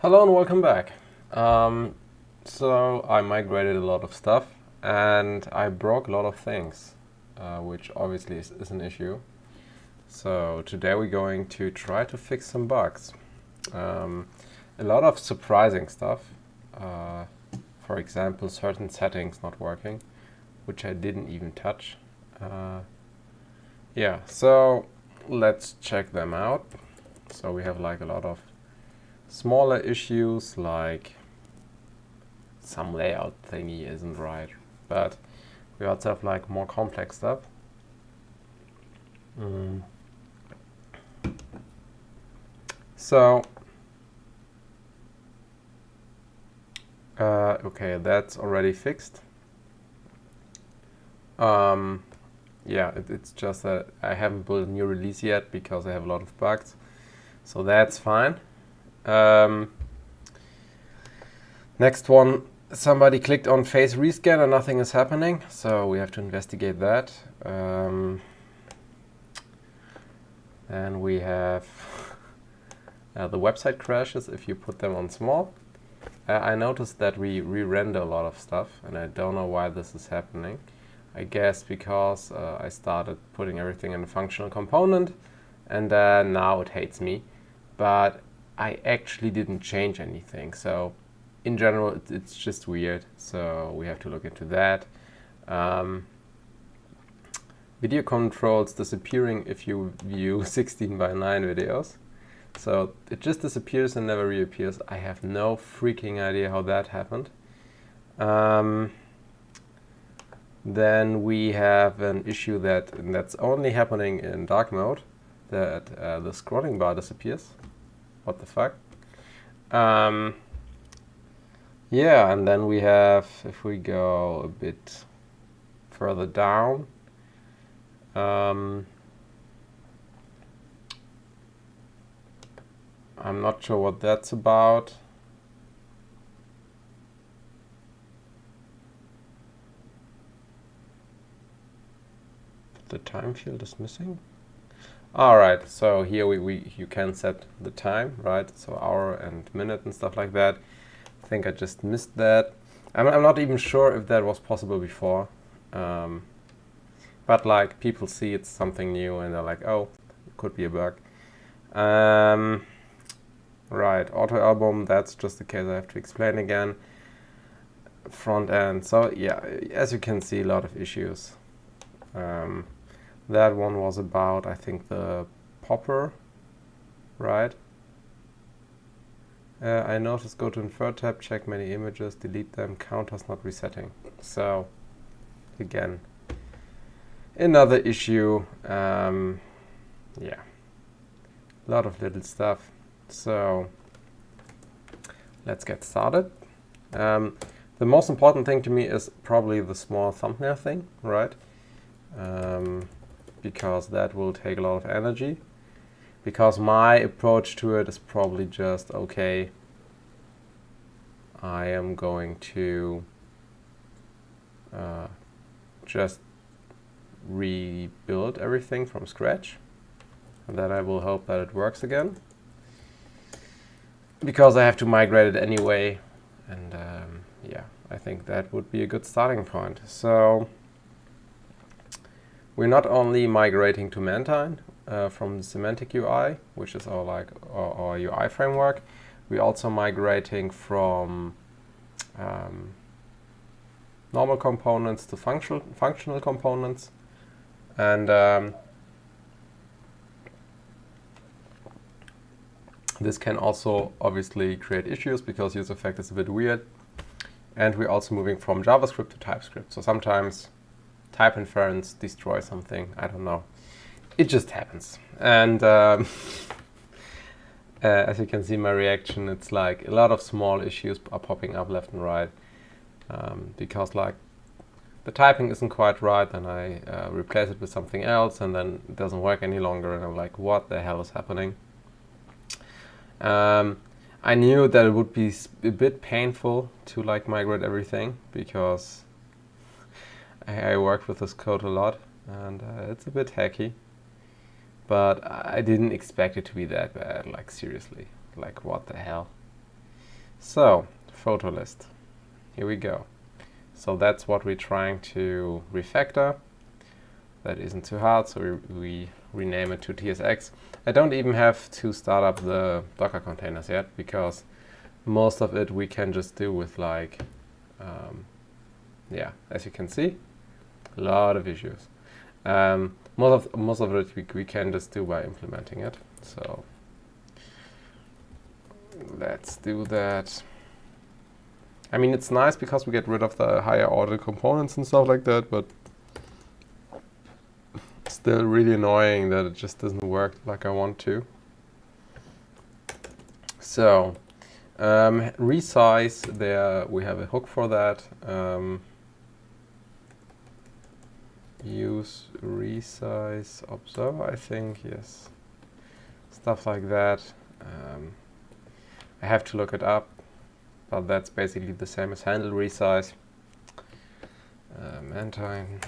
Hello and welcome back. So I migrated a lot of stuff and I broke a lot of things, which obviously is an issue. So today we're going to try to fix some bugs. A lot of surprising stuff. For example, certain settings not working, which I didn't even touch. Yeah, so let's check them out. So we have like a lot of smaller issues, like some layout thingy isn't right, but we also have like more complex stuff. So okay, that's already fixed. Yeah, it's just that I haven't built a new release yet because I have a lot of bugs, so that's fine. Next one, somebody clicked on face rescan and nothing is happening, so we have to investigate that. And we have the website crashes if you put them on small. I noticed that we re-render a lot of stuff, and I don't know why this is happening. I guess because I started putting everything in a functional component, and now it hates me. But I actually didn't change anything, so in general it's just weird, so we have to look into that. Video controls disappearing if you view 16:9 videos. So it just disappears and never reappears. I have no freaking idea how that happened. Then we have an issue that's only happening in dark mode, that the scrolling bar disappears. What the fuck? Yeah, and then we have, if we go a bit further down, I'm not sure what that's about. The time field is missing. All right, so here you can set the time, right? So hour and minute and stuff like that. I think I just missed that. I'm not even sure if that was possible before. But like people see it's something new and they're like, oh, it could be a bug. Right, auto album, that's just the case I have to explain again. Front end, so yeah, as you can see, a lot of issues. That one was about, I think, the popper, right? I noticed go to Infer tab, check many images, delete them, counters not resetting. So, again, another issue. Yeah, a lot of little stuff. So, let's get started. The most important thing to me is probably the small thumbnail thing, right? Because that will take a lot of energy. Because my approach to it is probably just, okay, I am going to just rebuild everything from scratch, and then I will hope that it works again, because I have to migrate it anyway, and yeah, I think that would be a good starting point. So we're not only migrating to Mantine from the Semantic UI, which is our UI framework. We're also migrating from normal components to functional components, and this can also obviously create issues because use effect is a bit weird. And we're also moving from JavaScript to TypeScript. So sometimes type inference destroys something. I don't know. It just happens. And as you can see, my reaction, it's like a lot of small issues are popping up left and right. Because like the typing isn't quite right, and I replace it with something else, and then it doesn't work any longer, and I'm like, what the hell is happening? I knew that it would be a bit painful to like migrate everything, because I work with this code a lot, and it's a bit hacky. But I didn't expect it to be that bad, like seriously. Like what the hell? So, photo list. Here we go. So that's what we're trying to refactor. That isn't too hard, so we rename it to TSX. I don't even have to start up the Docker containers yet, because most of it we can just do with like, yeah, as you can see, a lot of issues. Most of it we can just do by implementing it. So let's do that. I mean, it's nice because we get rid of the higher order components and stuff like that, but it's still really annoying that it just doesn't work like I want to. So resize, there we have a hook for that. Use resize observer, I think, yes. Stuff like that. I have to look it up, but that's basically the same as handle resize. Mantine.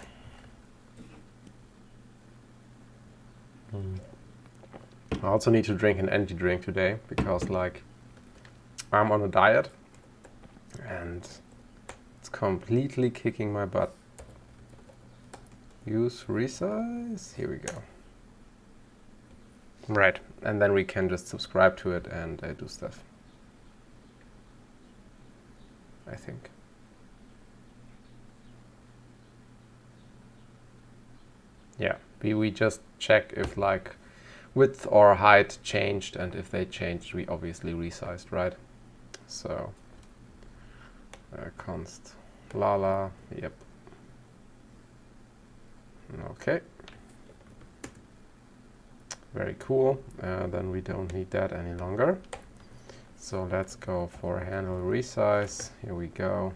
I also need to drink an energy drink today, because like I'm on a diet and it's completely kicking my butt. Use resize, here we go. Right, and then we can just subscribe to it and do stuff, I think. Yeah, we just check if like width or height changed, and if they changed, we obviously resized, right? So const lala, yep. Okay. Very cool. Then we don't need that any longer. So let's go for handle resize. Here we go.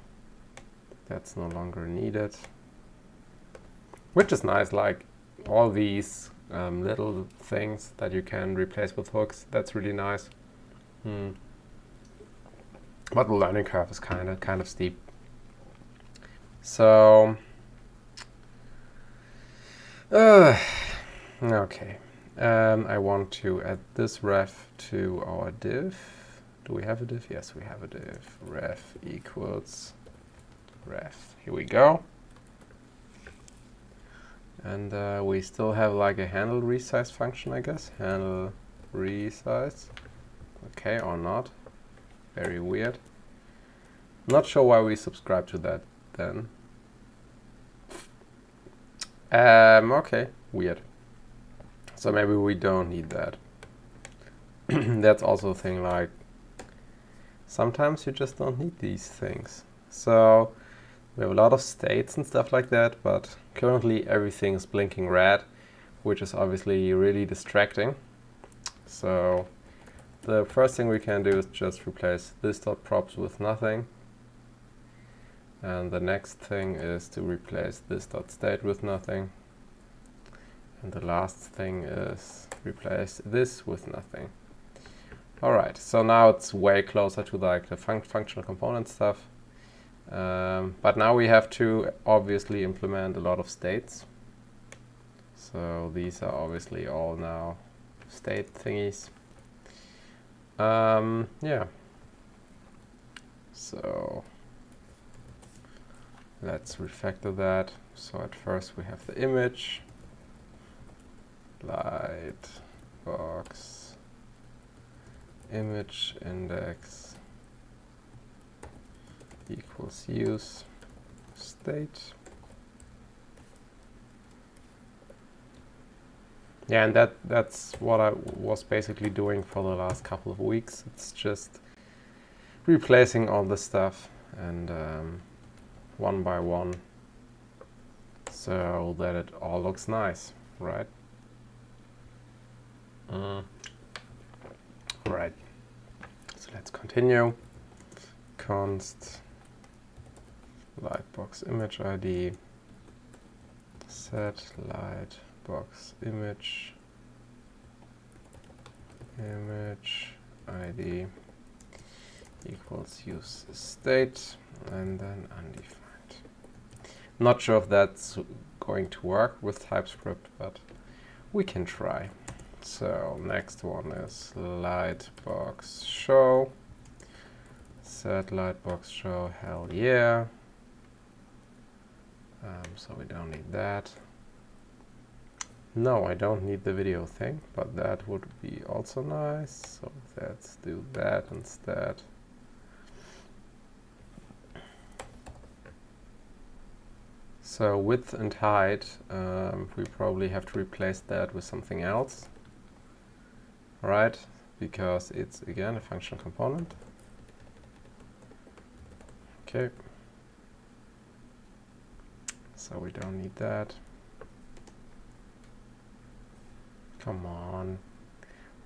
That's no longer needed. Which is nice, like all these little things that you can replace with hooks. That's really nice. But the learning curve is kind of steep. So okay. I want to add this ref to our div. Do we have a div? Yes, we have a div. Ref equals ref. Here we go. And we still have like a handle resize function, I guess. Handle resize. Okay, or not. Very weird. Not sure why we subscribe to that then. Okay, weird. So maybe we don't need that. That's also a thing, like sometimes you just don't need these things. So we have a lot of states and stuff like that, but currently everything is blinking red, which is obviously really distracting. So the first thing we can do is just replace this.props with nothing. And the next thing is to replace this.state with nothing. And the last thing is replace this with nothing. Alright, so now it's way closer to like the functional component stuff. But now we have to obviously implement a lot of states. So these are obviously all now state thingies. Yeah. So let's refactor that. So at first we have the image, light box, image index equals use state. Yeah, and that's what I was basically doing for the last couple of weeks. It's just replacing all the stuff and one by one, so that it all looks nice, right? Right. So let's continue. Const lightbox image ID set lightbox image ID equals use state, and then undefined. Not sure if that's going to work with TypeScript, but we can try. So next one is lightbox show set lightbox show, hell yeah. So we don't need that. No, I don't need the video thing, but that would be also nice. So let's do that instead. So width and height, we probably have to replace that with something else, right? Because it's again a function component. Okay. So we don't need that. Come on.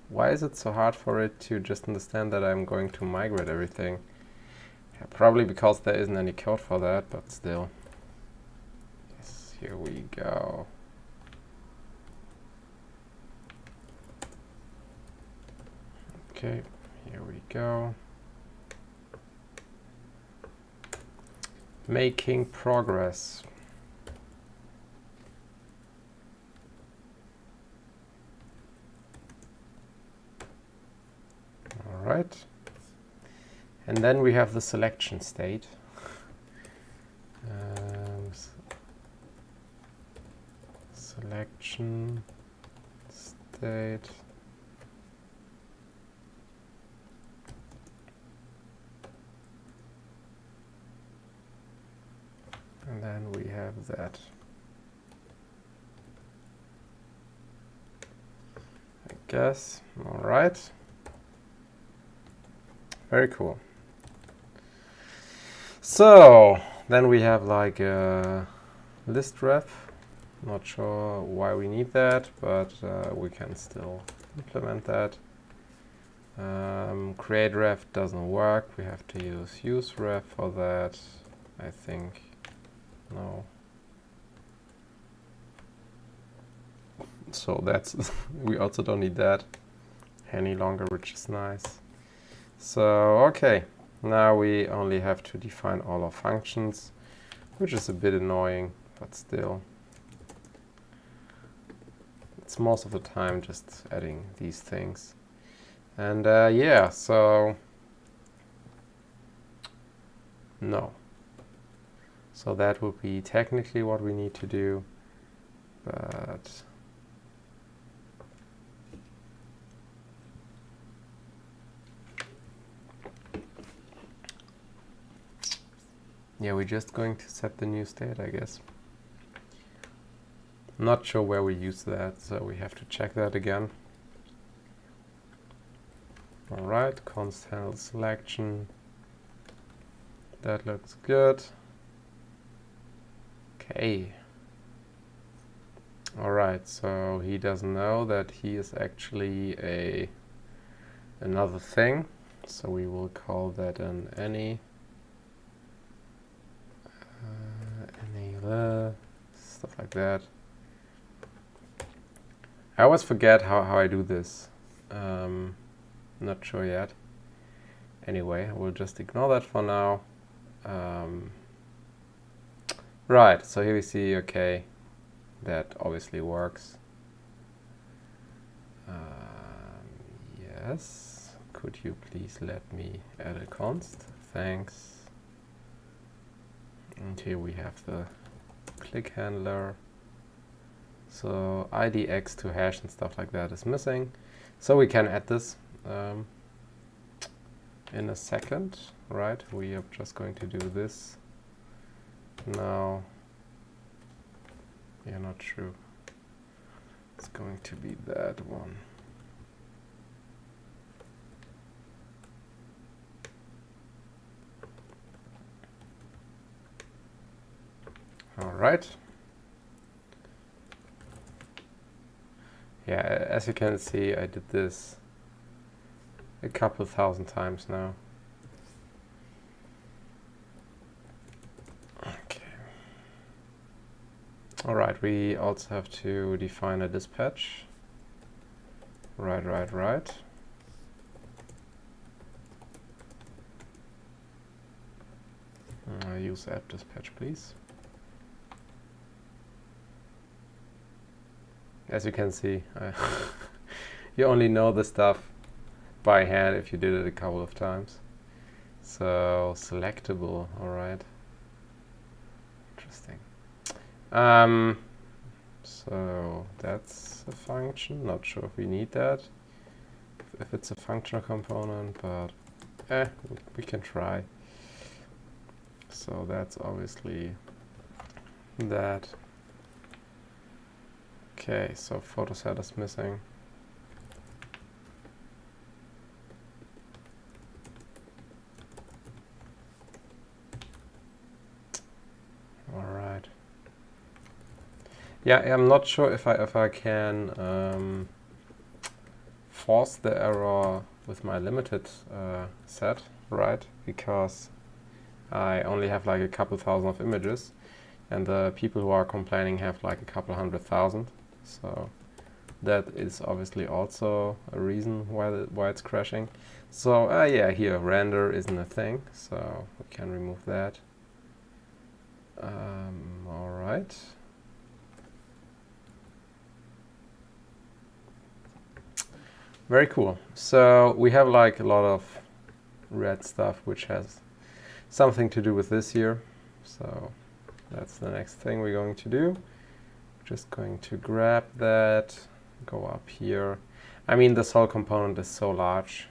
Why is it so hard for it to just understand that I'm going to migrate everything? Yeah, probably because there isn't any code for that, but still. Yes, here we go. Okay, here we go. Making progress. All right. And then we have the selection state. Selection state. And then we have that. I guess. All right. Very cool. So then we have like a list ref. Not sure why we need that, but we can still implement that. Create ref doesn't work. We have to use ref for that. I think. No. So that's we also don't need that any longer, which is nice. So okay, now we only have to define all our functions, which is a bit annoying, but still. It's most of the time just adding these things. And yeah, so no. So that would be technically what we need to do, but yeah, we're just going to set the new state, I guess. Not sure where we use that, so we have to check that again. All right, const handle selection. That looks good. Okay. All right, so he doesn't know that he is actually another thing. So we will call that an any stuff like that. I always forget how I do this. Not sure yet. Anyway, we'll just ignore that for now. Right, so here we see, okay, that obviously works. Yes, could you please let me add a const? Thanks. And here we have the click handler. So IDX to hash and stuff like that is missing. So we can add this in a second, right? We are just going to do this now. Yeah, not true. It's going to be that one. All right. Yeah, as you can see, I did this a couple thousand times now. Okay. All right, we also have to define a dispatch. Right. Use app dispatch, please. As you can see, you only know the stuff by hand if you did it a couple of times. So selectable, all right. Interesting. So that's a function. Not sure if we need that, if it's a functional component, but we can try. So that's obviously that. Okay, so photo set is missing. All right. Yeah, I'm not sure if I can force the error with my limited set, right? Because I only have like a couple thousand of images, and the people who are complaining have like a couple 100,000. So that is obviously also a reason why it's crashing. So yeah, here render isn't a thing, so we can remove that. All right. Very cool. So we have like a lot of red stuff which has something to do with this here. So that's the next thing we're going to do. Just going to grab that, go up here. I mean, this whole component is so large,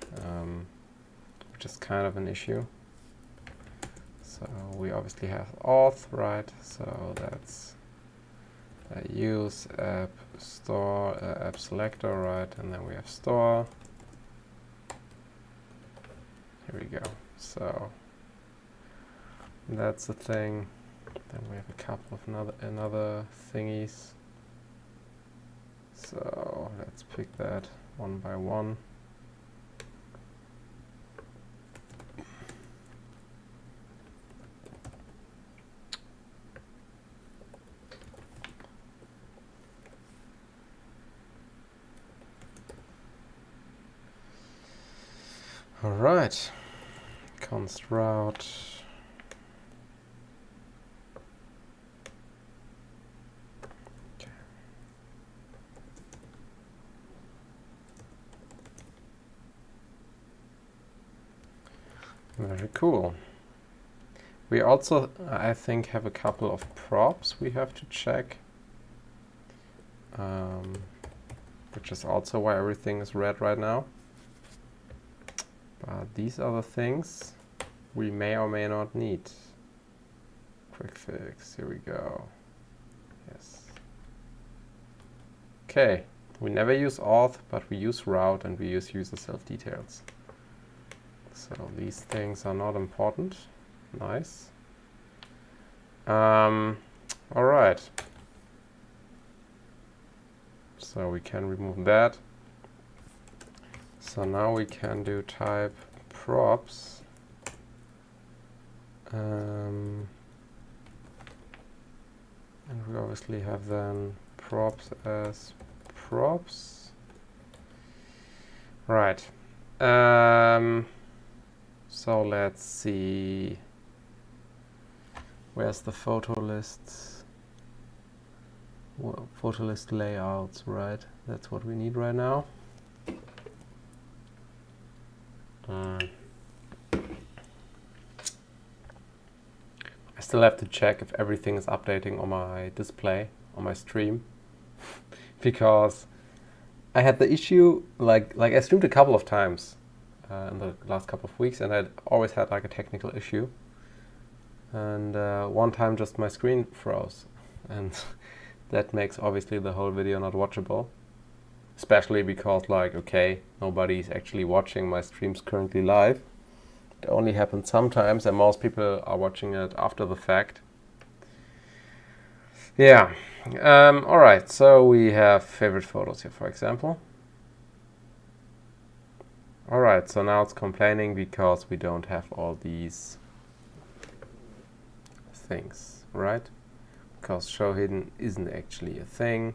which is kind of an issue. So we obviously have auth, right? So that's use app store, app selector, right? And then we have store. Here we go. So that's the thing. Then we have a couple of another thingies. So let's pick that one by one. All right, const route. Okay. Very cool. We also, I think, have a couple of props we have to check, which is also why everything is red right now. But these other things we may or may not need. Quick fix, here we go. Yes. Okay, we never use auth, but we use route and we use user self details. So these things are not important. Nice. All right. So we can remove that. So now we can do type props. And we obviously have then props as props. Right. So let's see. Where's the photo lists? Well, photo list layouts, right? That's what we need right now. I still have to check if everything is updating on my display, on my stream, because I had the issue, like I streamed a couple of times in the last couple of weeks, and I always had like a technical issue. And one time just my screen froze, and that makes obviously the whole video not watchable. Especially because, like, okay, nobody's actually watching my streams currently live. It only happens sometimes, and most people are watching it after the fact. Yeah. All right, so we have favorite photos here, for example. All right, so now it's complaining because we don't have all these things, right? Because show hidden isn't actually a thing.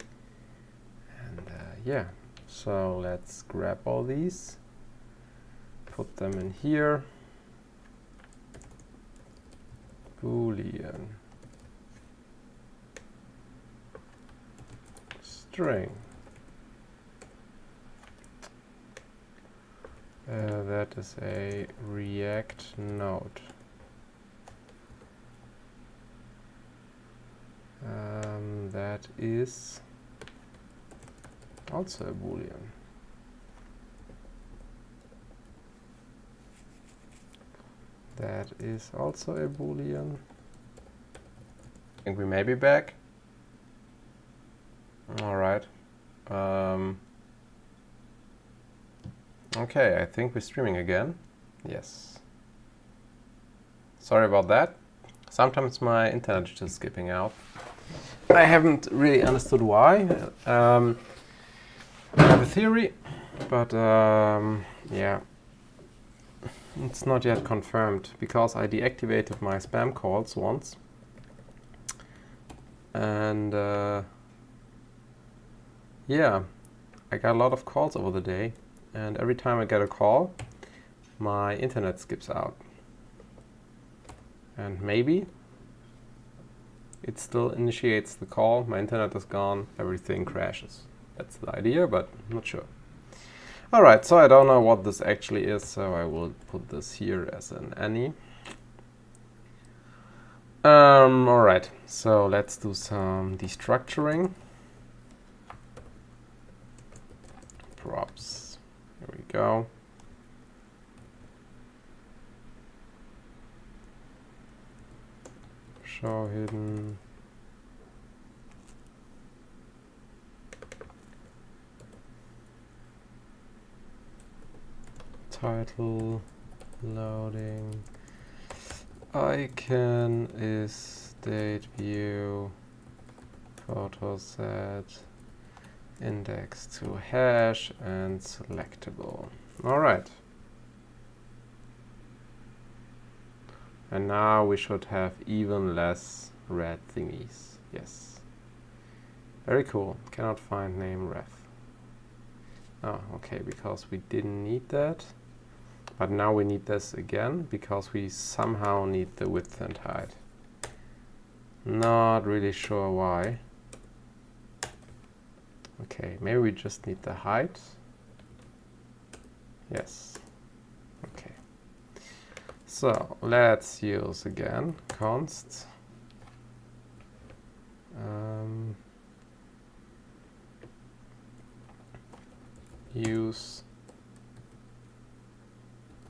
And yeah, so let's grab all these, put them in here. Boolean string. That is a React node. That is also a Boolean. That is also a Boolean. I think we may be back. All right. Okay, I think we're streaming again. Yes. Sorry about that. Sometimes my internet is just skipping out. I haven't really understood why. I have a theory, but yeah, it's not yet confirmed because I deactivated my spam calls once. And yeah, I got a lot of calls over the day. And every time I get a call, my internet skips out. And maybe it still initiates the call, my internet is gone, everything crashes. That's the idea, but I'm not sure. Alright, so I don't know what this actually is, so I will put this here as an any. Alright, so let's do some destructuring. Props. Here we go. Show hidden. Title. Loading. Icon is date view. Photo set. Index to hash and selectable. All right. And now we should have even less red thingies. Yes. Very cool. Cannot find name ref. Oh, okay, because we didn't need that. But now we need this again because we somehow need the width and height. Not really sure why. Okay, maybe we just need the height. Yes. Okay. So let's use again const. Use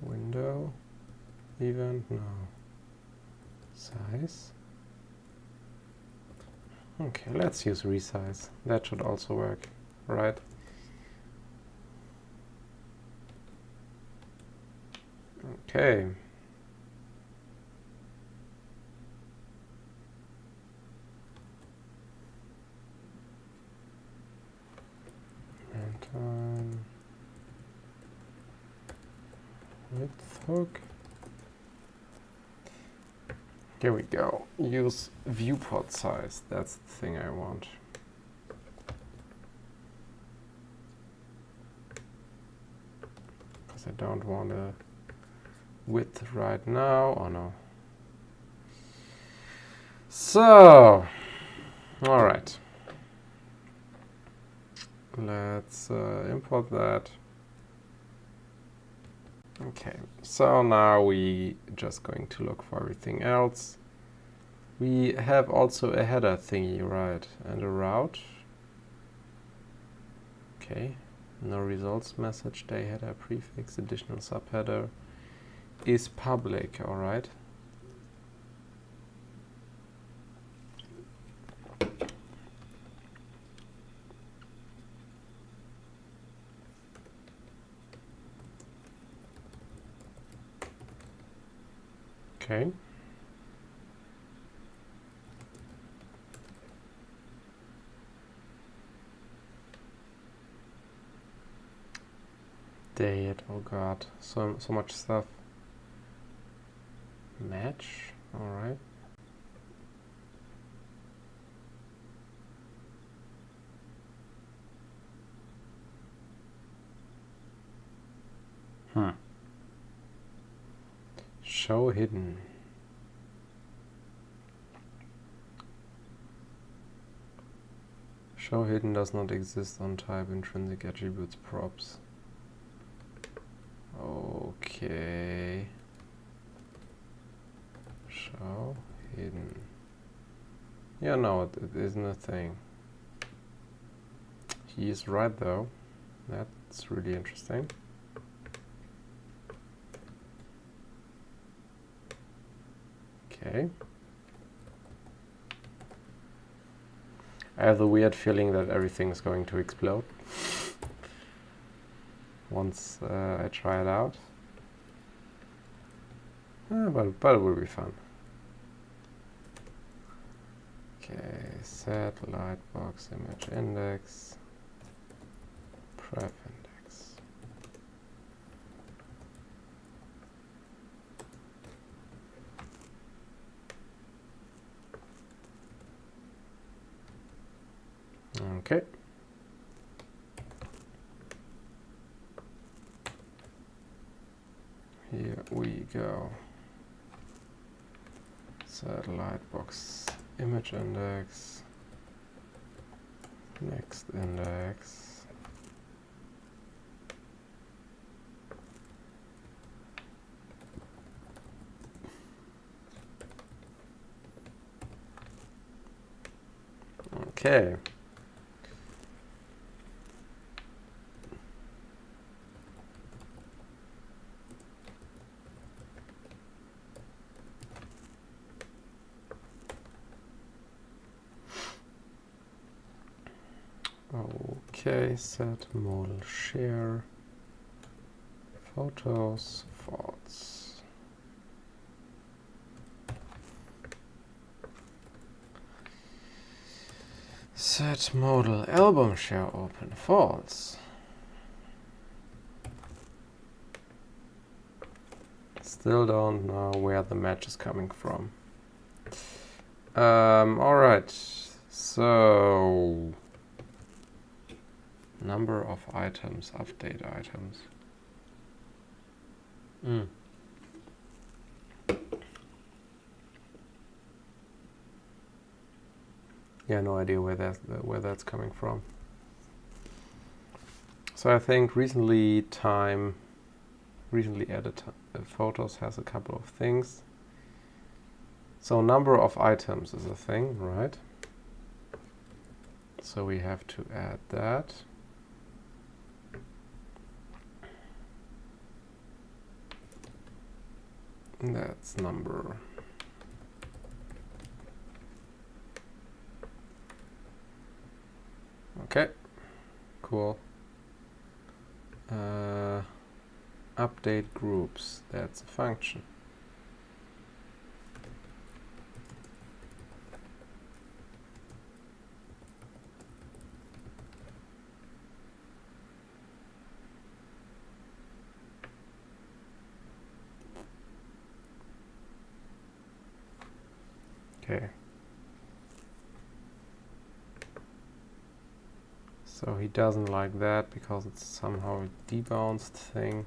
window event, no. Size. Okay, let's use resize. That should also work, right? Okay. And time. Width hook. Here we go. Use viewport size. That's the thing I want. Because I don't want a width right now. Oh no. So, all right. Let's import that. Okay, so now we just going to look for everything else. We have also a header thingy, right, and a route. Okay, no results message, day header, prefix, additional subheader is public, all right. Okay. Date, oh god, so much stuff. Match, all right. Show hidden. Show hidden does not exist on type intrinsic attributes props. Okay. Show hidden. Yeah, no, it isn't a thing. He is right though. That's really interesting. Okay. I have the weird feeling that everything is going to explode once I try it out. But it will be fun. Okay, set lightbox image index, pref index. Okay. Here we go. Satellite box image index, next index. Okay. Okay, set modal share, photos, false. Set modal album share open, false. Still don't know where the match is coming from. Alright, so number of items, update items. Yeah, no idea where that's coming from. So I think recently added photos has a couple of things. So number of items is a thing, right? So we have to add that. That's number. Okay, cool. Update groups, that's a function. Okay. So he doesn't like that because it's somehow a debounced thing.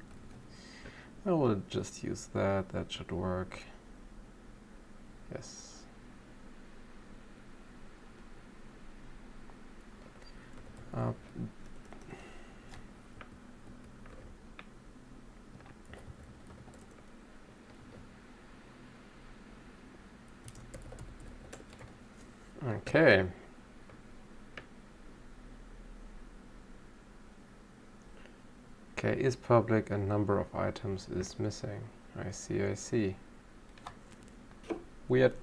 I will just use that, that should work. Yes. Up. Okay. Okay, is public and number of items is missing. I see, I see. Weird.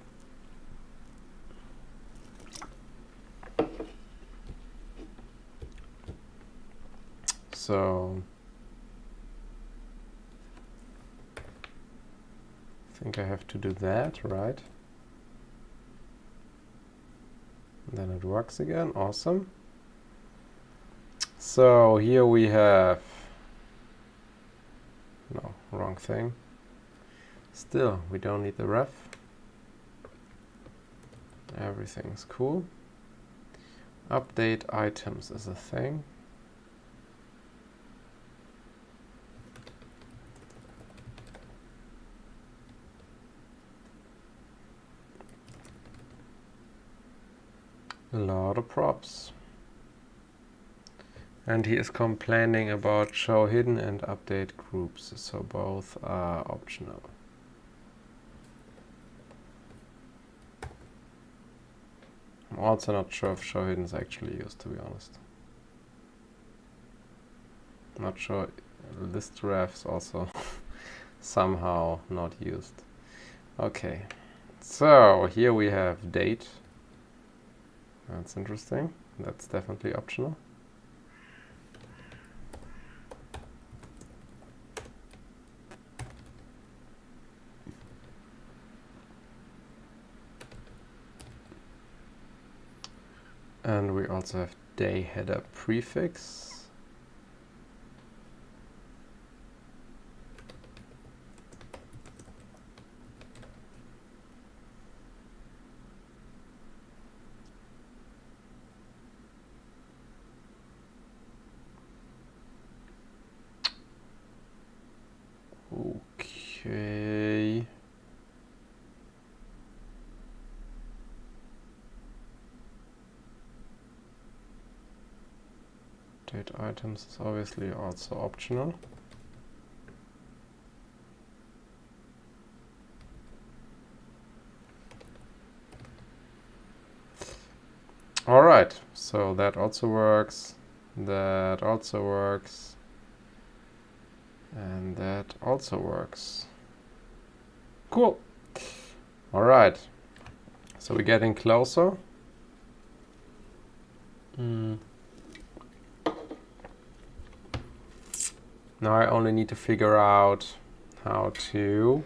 So I think I have to do that, right? And then it works again, awesome. So here we have, no, wrong thing. Still, we don't need the ref. Everything's cool. Update items is a thing. A lot of props. And he is complaining about show hidden and update groups, so both are optional. I'm also not sure if show hidden is actually used, to be honest. Not sure list refs also somehow not used. Okay, so here we have date. That's interesting. That's definitely optional. And we also have day header prefix. Okay. Date items is obviously also optional. All right, so that also works. That also works. And that also works. Cool. All right. So we're getting closer. Now I only need to figure out how to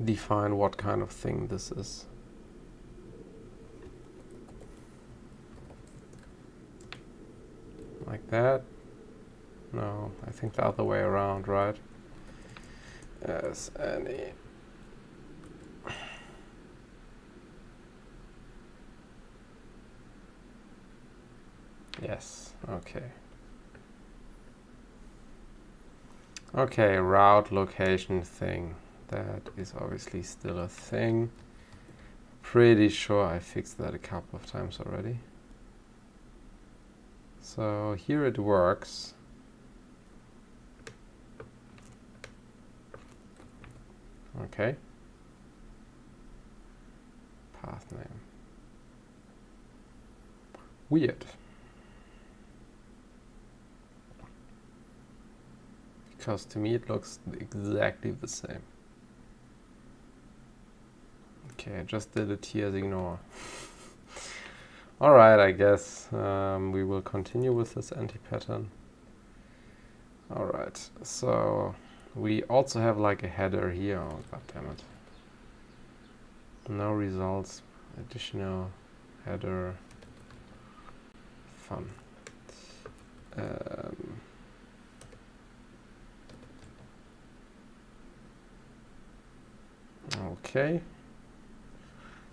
define what kind of thing this is. Like that? No, I think the other way around, right? As any. Yes, okay. Okay, route location thing. That is obviously still a thing. Pretty sure I fixed that a couple of times already. So here it works. Okay. Path name. Weird. Because to me it looks exactly the same. Okay, I just did it here as ignore. Alright, I guess we will continue with this anti-pattern. Alright, so we also have like a header here. Oh, god damn it. No results, additional header, fun. Okay.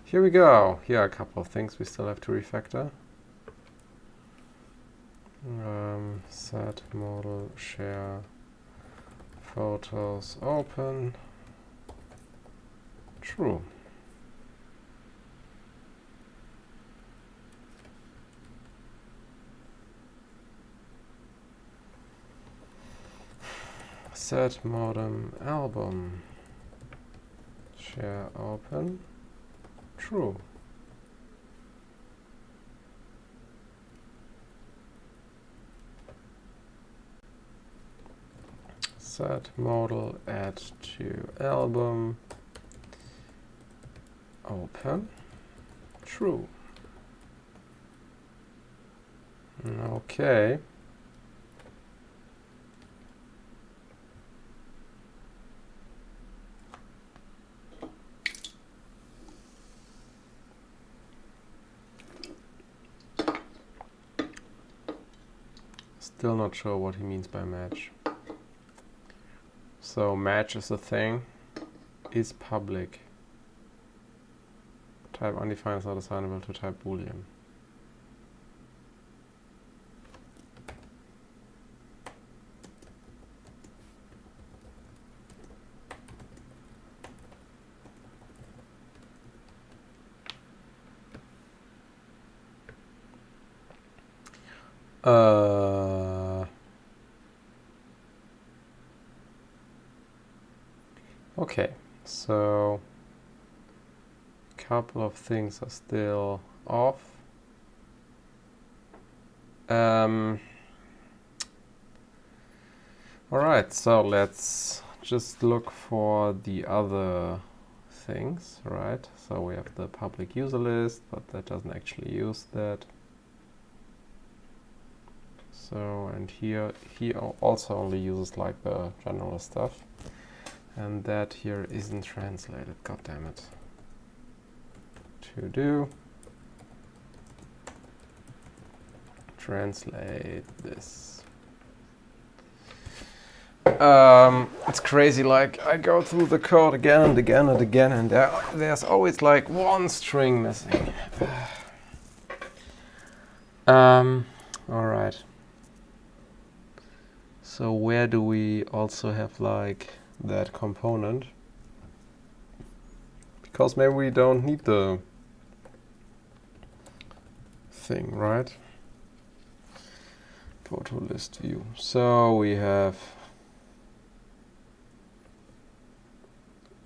Here we go. Here are a couple of things we still have to refactor. Set model share photos open. True. Set modem album share open. True. Set model add to album open. True. Okay. Still not sure what he means by match. So match is a thing, is public. Type undefined is not assignable to type boolean. Okay, so a couple of things are still off. Alright, so let's just look for the other things, right? So we have the public user list, but that doesn't actually use that. So, and here he also only uses like the general stuff. And that here isn't translated, god damn it. To do. Translate this. It's crazy, like I go through the code again and again and again, and there's always like one string missing. Alright. So where do we also have like that component? Because maybe we don't need the thing, right? PhotoListView. So we have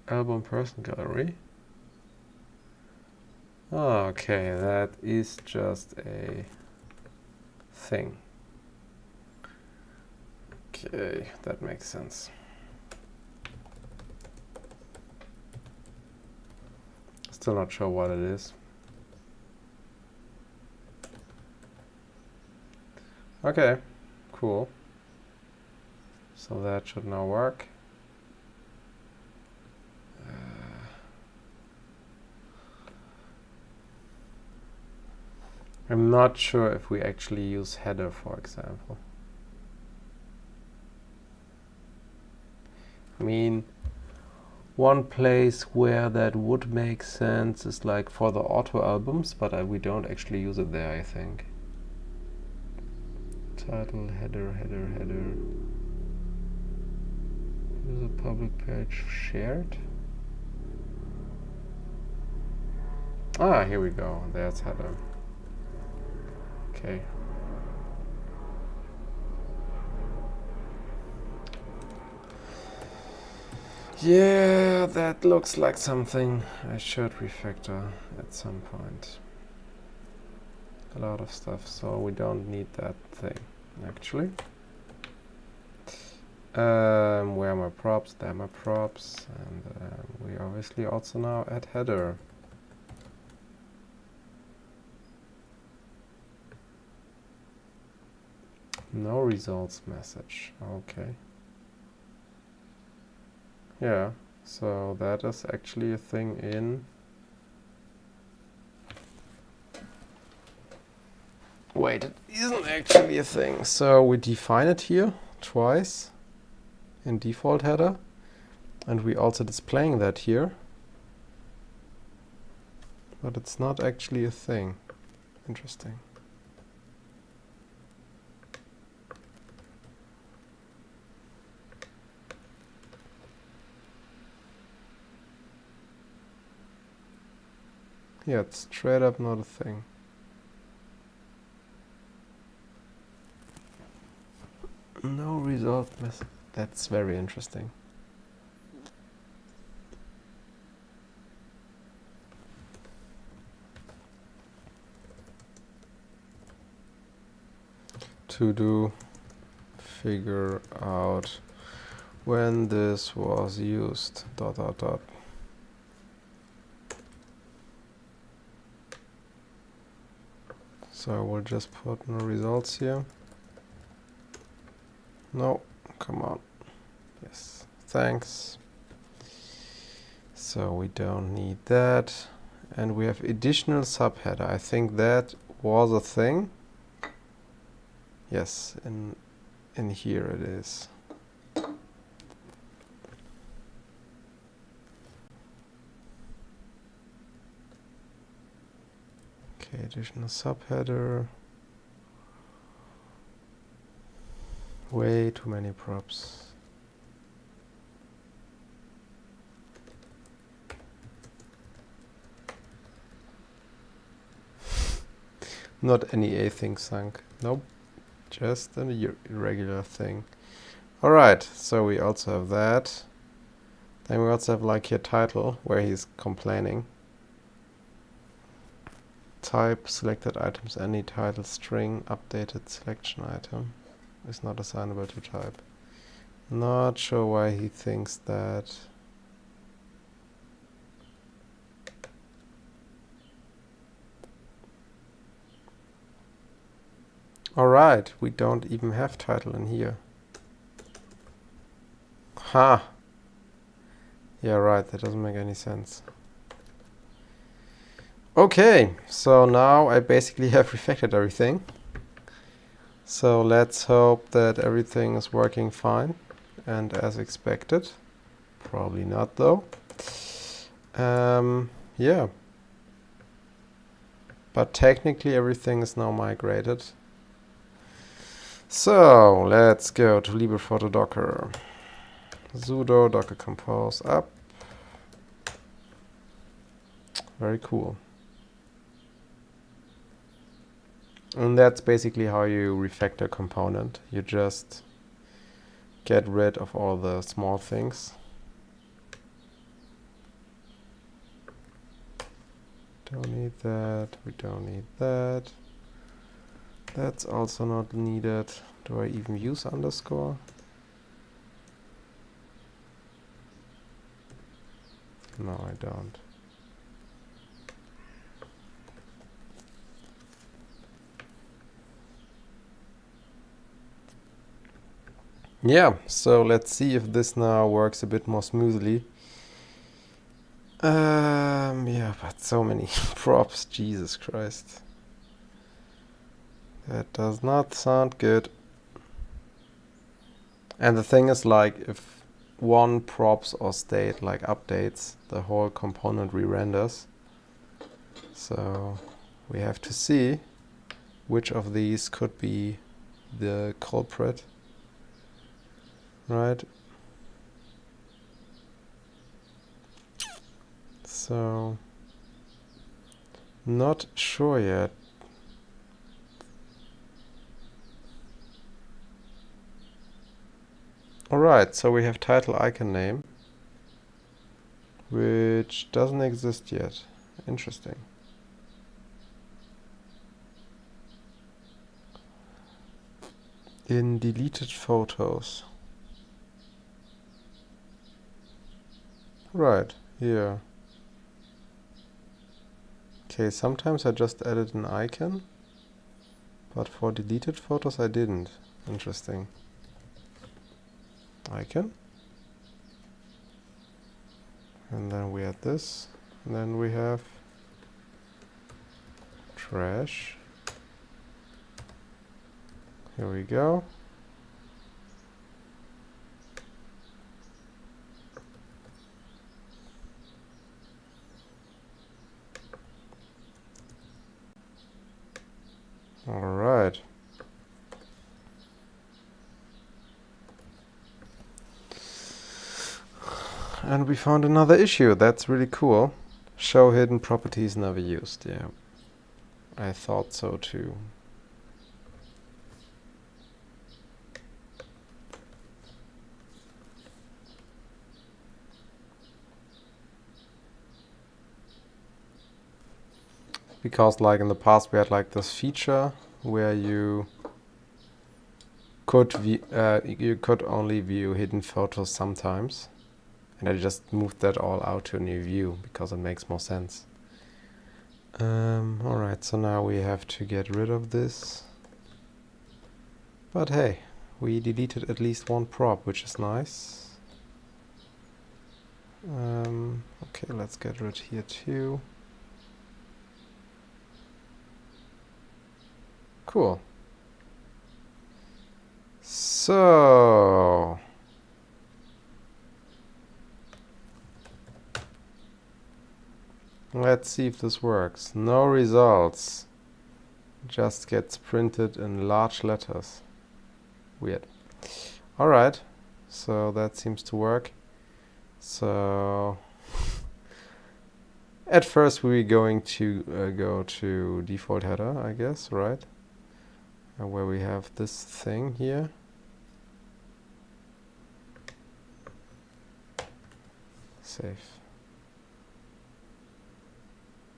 album person gallery. Okay, that is just a thing. Okay, that makes sense. Still not sure what it is. Okay, cool. So that should now work. I'm not sure if we actually use header, for example. I mean, one place where that would make sense is like for the auto albums, but we don't actually use it there, I think. Title, header, header, header. Use a public page shared. Ah, here we go. There's header. Okay. Yeah, that looks like something I should refactor at some point. A lot of stuff, so we don't need that thing, actually. Where are my props? There are my props, and we obviously also now add header. No results message. Okay. Yeah, so that is actually a thing in... Wait, it isn't actually a thing. So we define it here twice in default header, and we also displaying that here. But it's not actually a thing. Interesting. Yeah, it's straight up not a thing. No result message. That's very interesting. To do, figure out when this was used, ... So we'll just put no results here. No, come on. Yes, thanks. So we don't need that. And we have additional subheader. I think that was a thing. Yes, in here it is. Okay, additional subheader. Way too many props. Not any async sync. Nope. just an irregular thing. Alright, so we also have that. Then we also have like here title, where he's complaining. Type, selected items, any title string, updated selection item is not assignable to type. Not sure why he thinks that. Alright, we don't even have title in here. Ha! Yeah, right, that doesn't make any sense. Okay, so now I basically have refactored everything. So let's hope that everything is working fine and as expected. Probably not though. Yeah. But technically everything is now migrated. So let's go to LibrePhoto Docker. Sudo docker compose up. Very cool. And that's basically how you refactor a component. You just get rid of all the small things. Don't need that, we don't need that. That's also not needed. Do I even use underscore? No, I don't. Yeah, so let's see if this now works a bit more smoothly. Yeah, but so many props, Jesus Christ. That does not sound good. And the thing is, like, if one props or state like updates, the whole component re-renders. So we have to see which of these could be the culprit. Right? So, not sure yet. Alright, so we have title icon name, which doesn't exist yet. Interesting. In deleted photos. Right, here. Okay, sometimes I just added an icon, but for deleted photos I didn't. Interesting. Icon. And then we add this. And then we have trash. Here we go. All right. And we found another issue. That's really cool. Show hidden properties never used. Yeah, I thought so too. Because like in the past we had like this feature where you could only view hidden photos sometimes. And I just moved that all out to a new view because it makes more sense. Alright, so now we have to get rid of this. But hey, we deleted at least one prop, which is nice. Okay, let's get rid here too. Cool. So let's see if this works. No results. Just gets printed in large letters. Weird. Alright, so that seems to work. So at first we're going to go to default header, I guess, right? where we have this thing here. Save.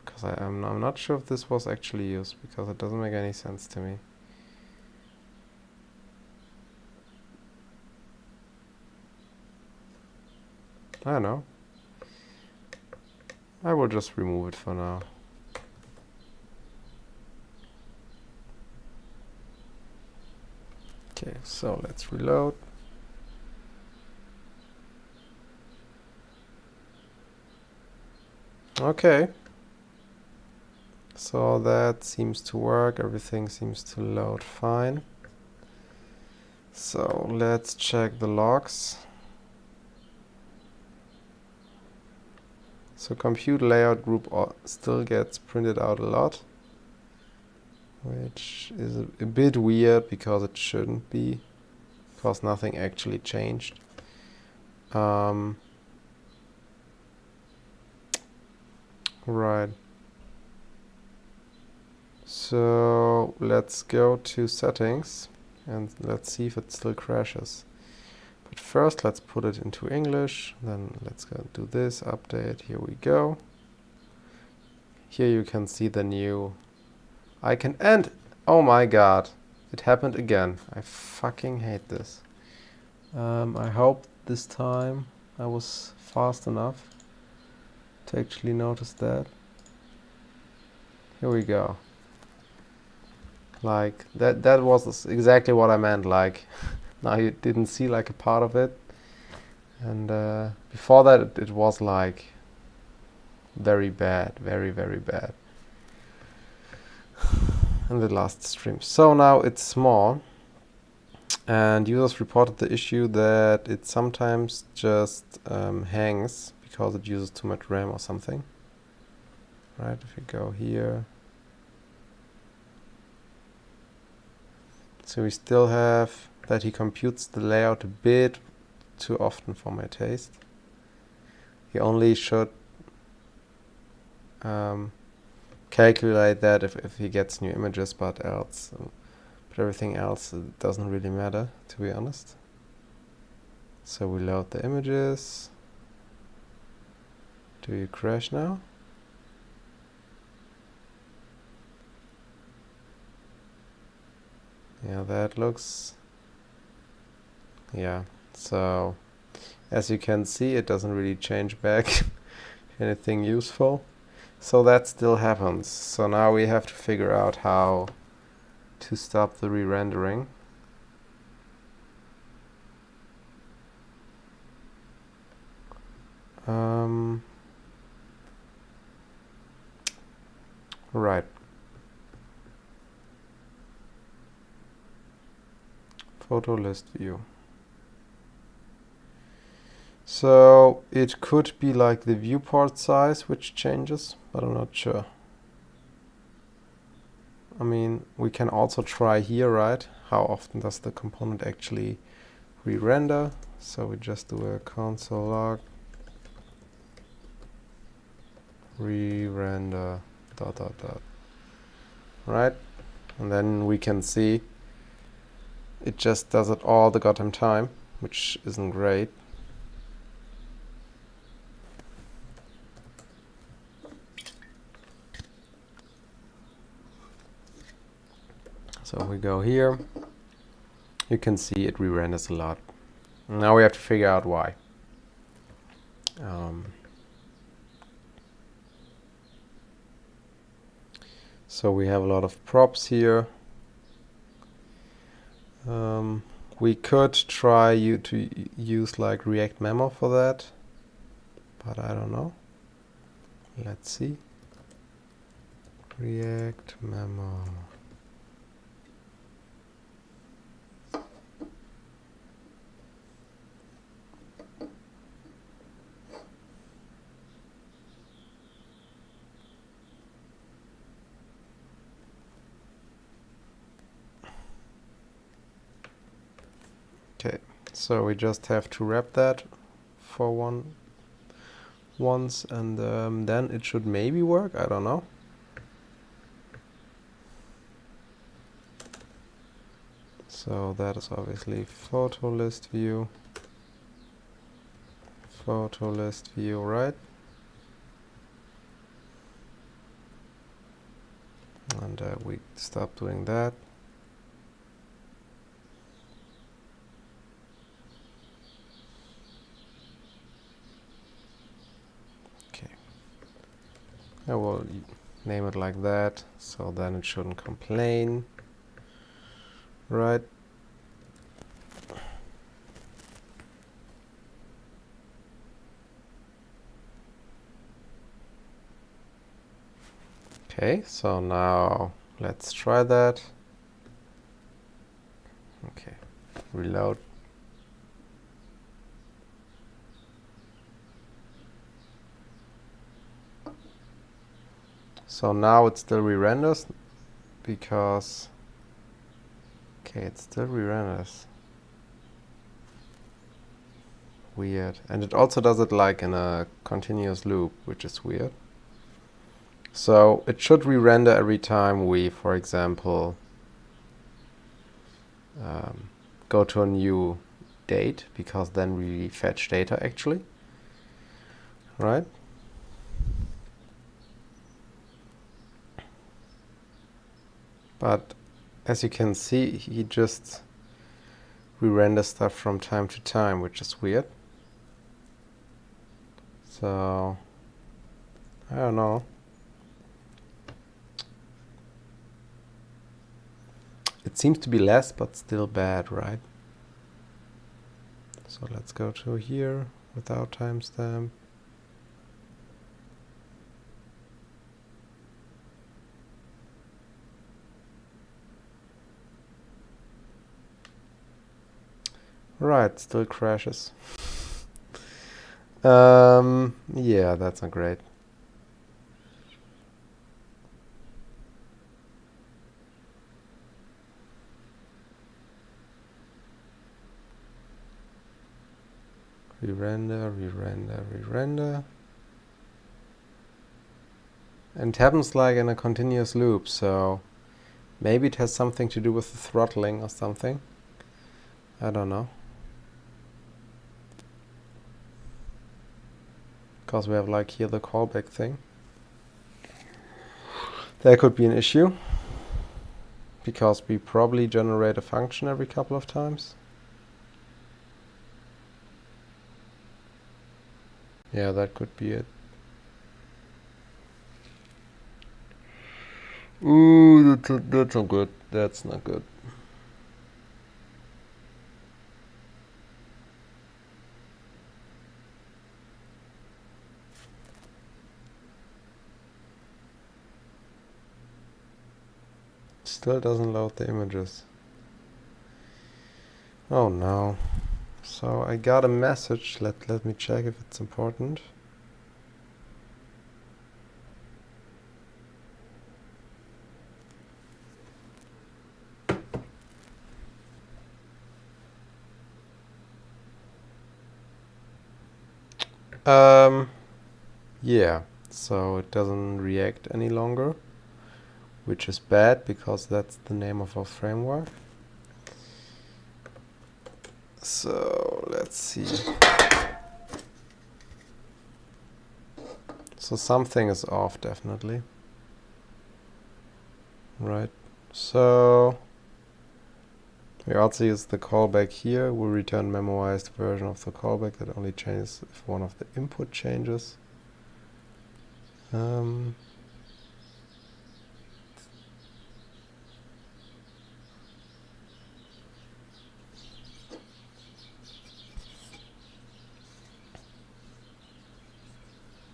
Because I'm not sure if this was actually used, because it doesn't make any sense to me. I don't know. I will just remove it for now. Okay, so let's reload. Okay. So that seems to work. Everything seems to load fine. So let's check the logs. So compute layout group still gets printed out a lot, which is a bit weird because it shouldn't be, because nothing actually changed. Right. So let's go to settings and let's see if it still crashes. But first let's put it into English, then let's go do this update. Here we go. Here you can see the new icon, and oh my god, it happened again. I fucking hate this. I hope this time I was fast enough to actually notice that. Here we go. Like that was exactly what I meant. Like now you didn't see like a part of it, and before that it was like very bad, very bad in the last stream. So now it's small, and users reported the issue that it sometimes just hangs because it uses too much RAM or something. Right, if you go here, so we still have that he computes the layout a bit too often for my taste. He only should calculate that if he gets new images, but everything else, it doesn't really matter, to be honest. So we load the images. Do you crash now? Yeah, that looks... Yeah, so as you can see, it doesn't really change back anything useful. So that still happens. So now we have to figure out how to stop the re-rendering. Right. PhotoListView. So it could be like the viewport size which changes, but I'm not sure. I mean, we can also try here, right? How often does the component actually re-render? So we just do a console log re-render ... Right? And then we can see it just does it all the goddamn time, which isn't great. So we go here, you can see it re-renders a lot. Now we have to figure out why. So we have a lot of props here. We could try to use like React Memo for that, but I don't know. Let's see. React Memo. Okay, so we just have to wrap that for once, and then it should maybe work. I don't know. So that is obviously PhotoListView, PhotoListView, right? And we stop doing that. Okay. I will name it like that, so then it shouldn't complain, right? Okay, so now let's try that. Okay, reload. So now it still re-renders because, okay, it still re-renders. Weird. And it also does it like in a continuous loop, which is weird. So it should re-render every time we, for example, go to a new date, because then we fetch data actually, right? But as you can see, he just re-renders stuff from time to time, which is weird. So I don't know. It seems to be less, but still bad, right? So let's go to here without timestamp. Right, still crashes. Yeah, that's not great. Re-render, re-render, re-render. And it happens like in a continuous loop, so maybe it has something to do with the throttling or something. I don't know. Because we have like here the callback thing. That could be an issue, because we probably generate a function every couple of times. Yeah, that could be it. Ooh, that's not good. That's not good. Still doesn't load the images. Oh no. So I got a message. Let me check if it's important. Yeah, so it doesn't react any longer, which is bad because that's the name of our framework. So let's see. So something is off, definitely. Right. So we also use the callback here. We'll return memoized version of the callback that only changes if one of the input changes.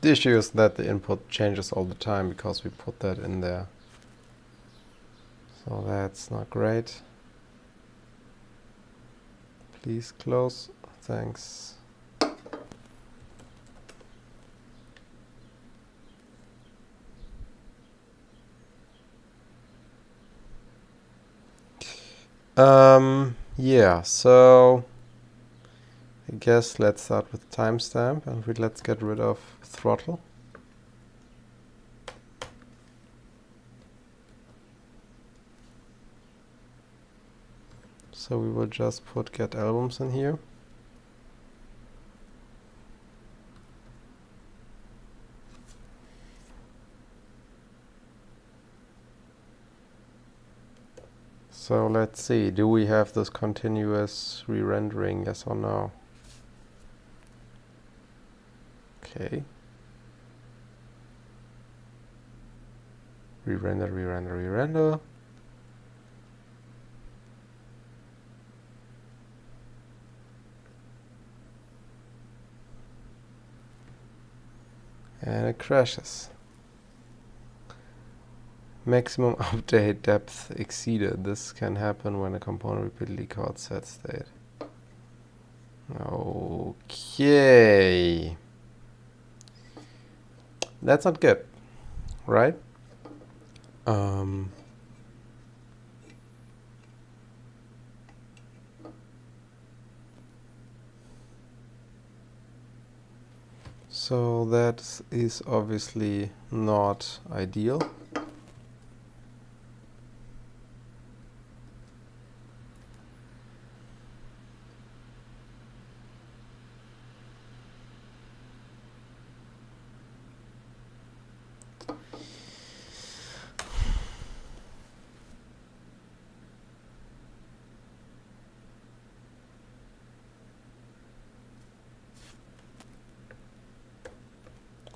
The issue is that the input changes all the time because we put that in there. So that's not great. Please close. Thanks. Yeah, so I guess let's start with timestamp and let's get rid of throttle. So we will just put get albums in here. So let's see, do we have this continuous re-rendering, yes or no? Okay. Re-render, re-render, re-render. And it crashes. Maximum update depth exceeded. This can happen when a component repeatedly calls set state. Okay. That's not good, right? So that is obviously not ideal.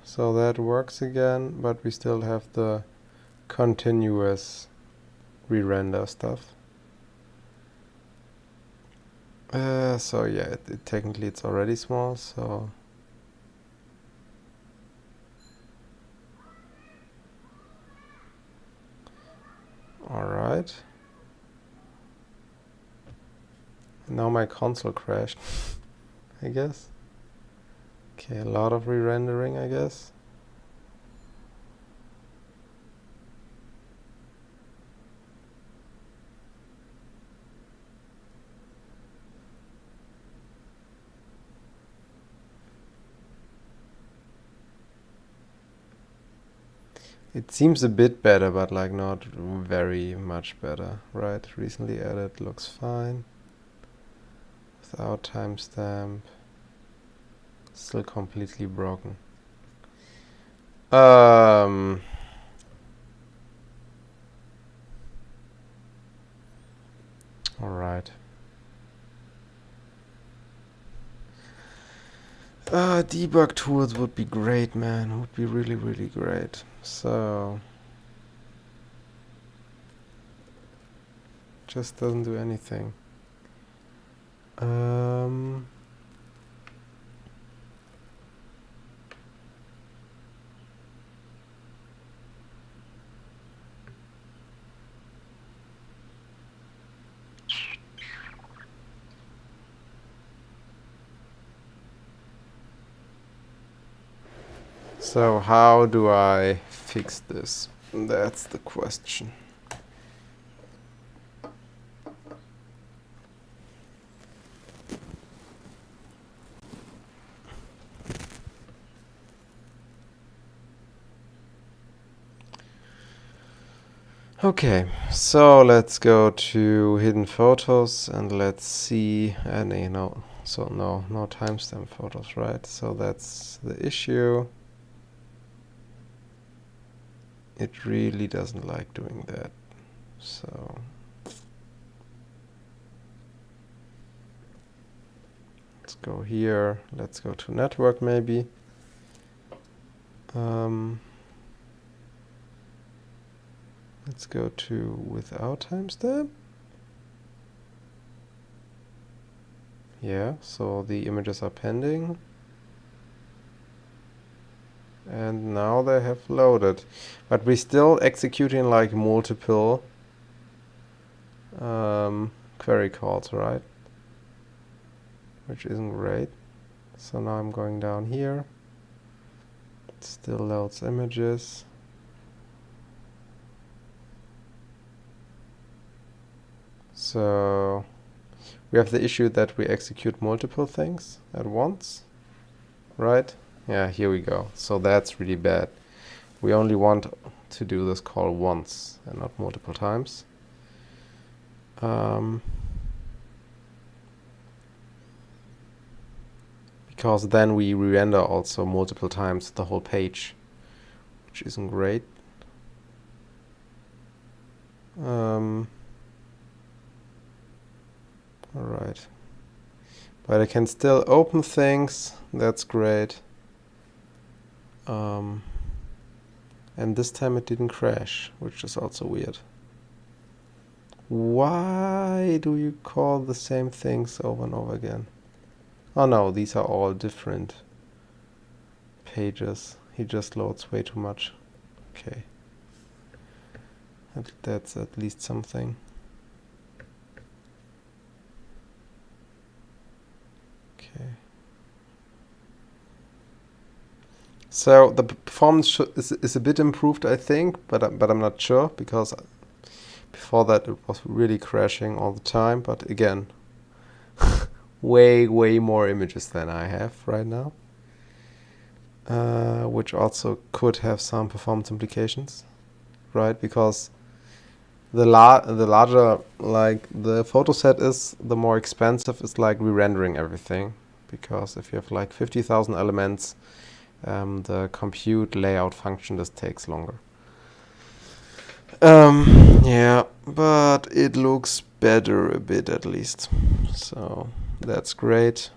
So that works again, but we still have the continuous re-render stuff. So yeah, technically it's already small, so alright. Now my console crashed, I guess. Okay, a lot of re-rendering, I guess. It seems a bit better, but like not very much better, right? Recently added looks fine. Without timestamp. Still completely broken. Alright. Debug tools would be great, man. Would be really, really great. So just doesn't do anything. So how do I fix this? That's the question. Okay, so let's go to hidden photos and let's see. No timestamp photos, right? So that's the issue. It really doesn't like doing that. So let's go here. Let's go to network maybe. Let's go to without timestamp. Yeah, so the images are pending. And now they have loaded. But we're still executing like multiple query calls, right? Which isn't great. So now I'm going down here. It still loads images. So we have the issue that we execute multiple things at once, right? Yeah, here we go. So that's really bad. We only want to do this call once and not multiple times. because then we re-render also multiple times the whole page, which isn't great. Alright. But I can still open things, that's great. And this time it didn't crash, which is also weird. Why do you call the same things over and over again? Oh no, these are all different pages. He just loads way too much. Okay. That's at least something. Okay. So the performance is a bit improved, I think, but I'm not sure, because before that it was really crashing all the time. But again, way more images than I have right now, which also could have some performance implications, right? Because the larger like the photo set is, the more expensive is like re-rendering everything. Because if you have like 50,000 elements, the compute layout function just takes longer. Yeah, but it looks better a bit at least, so that's great.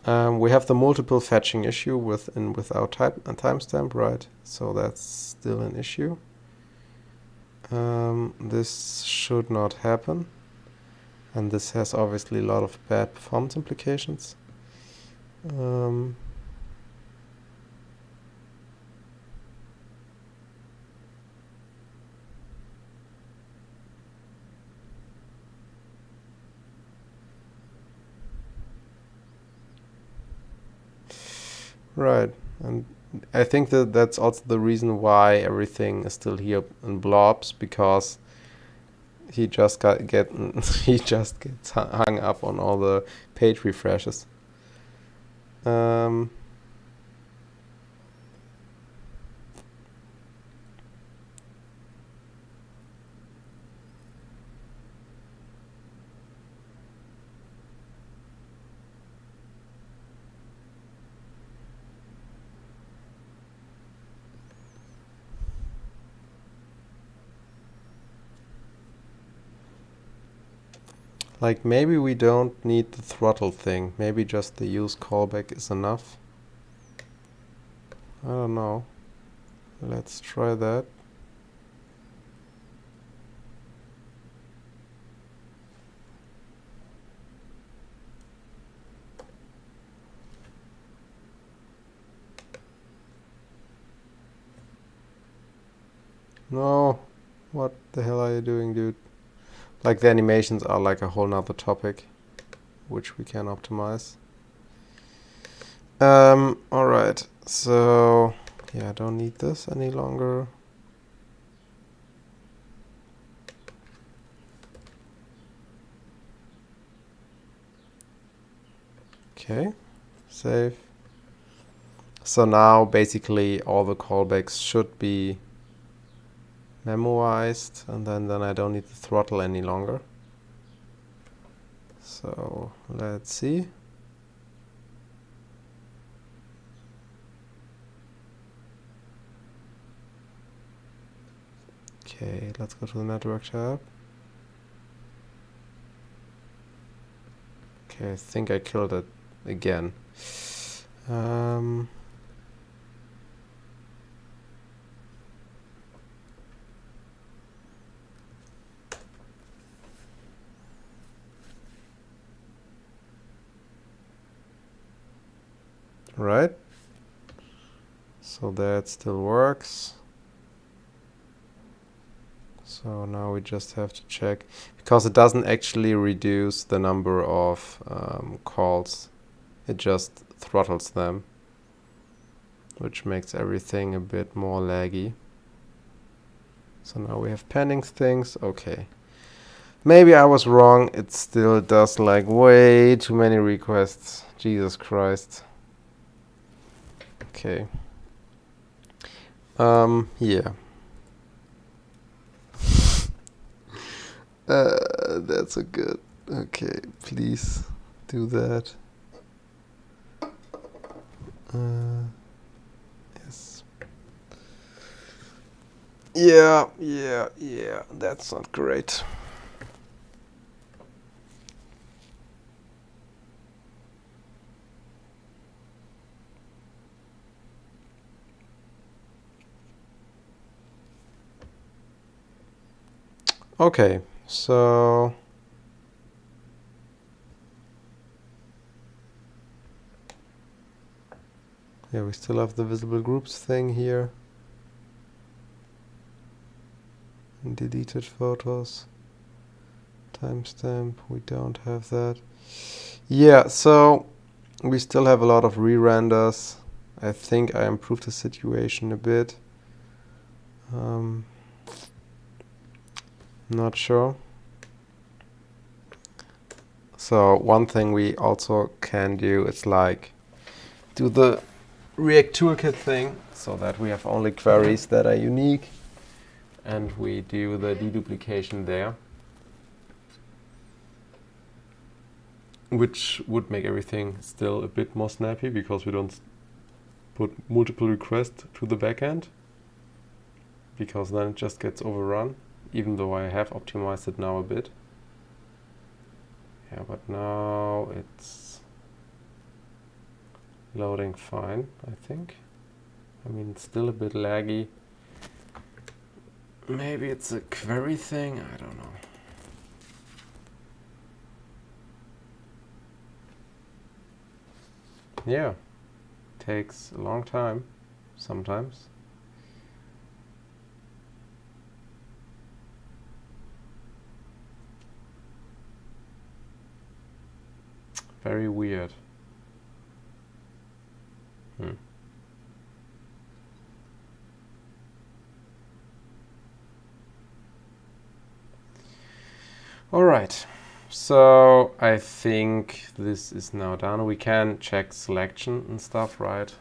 We have the multiple fetching issue with and without timestamp, right? So that's still an issue. This should not happen, and this has obviously a lot of bad performance implications. Right, and I think that that's also the reason why everything is still here in blobs, because he just he just gets hung up on all the page refreshes. Like maybe we don't need the throttle thing. Maybe just the use callback is enough. I don't know. Let's try that. No, what the hell are you doing, dude? Like the animations are like a whole nother topic, which we can optimize. Alright, so yeah, I don't need this any longer. Okay, save. So now basically all the callbacks should be memoized, and then I don't need the throttle any longer. So let's see. Okay, let's go to the network tab. Okay, I think I killed it again. Right, so that still works. So now we just have to check, because it doesn't actually reduce the number of calls, it just throttles them, which makes everything a bit more laggy. So now we have pending things. Okay, maybe I was wrong, it still does like way too many requests. Jesus Christ. Okay. Yeah. That's a good. Okay, please do that. Yes. Yeah, that's not great. Okay, so yeah, we still have the visible groups thing here. And deleted photos. Timestamp, we don't have that. Yeah, so we still have a lot of re-renders. I think I improved the situation a bit. Not sure. So one thing we also can do is like do the React Toolkit thing so that we have only queries that are unique, and we do the deduplication there, which would make everything still a bit more snappy because we don't put multiple requests to the backend, because then it just gets overrun, even though I have optimized it now a bit. Yeah, but now it's loading fine, I think. I mean, it's still a bit laggy. Maybe it's a query thing, I don't know. Yeah, takes a long time sometimes. Very weird. All right, so I think this is now done. We can check selection and stuff, right?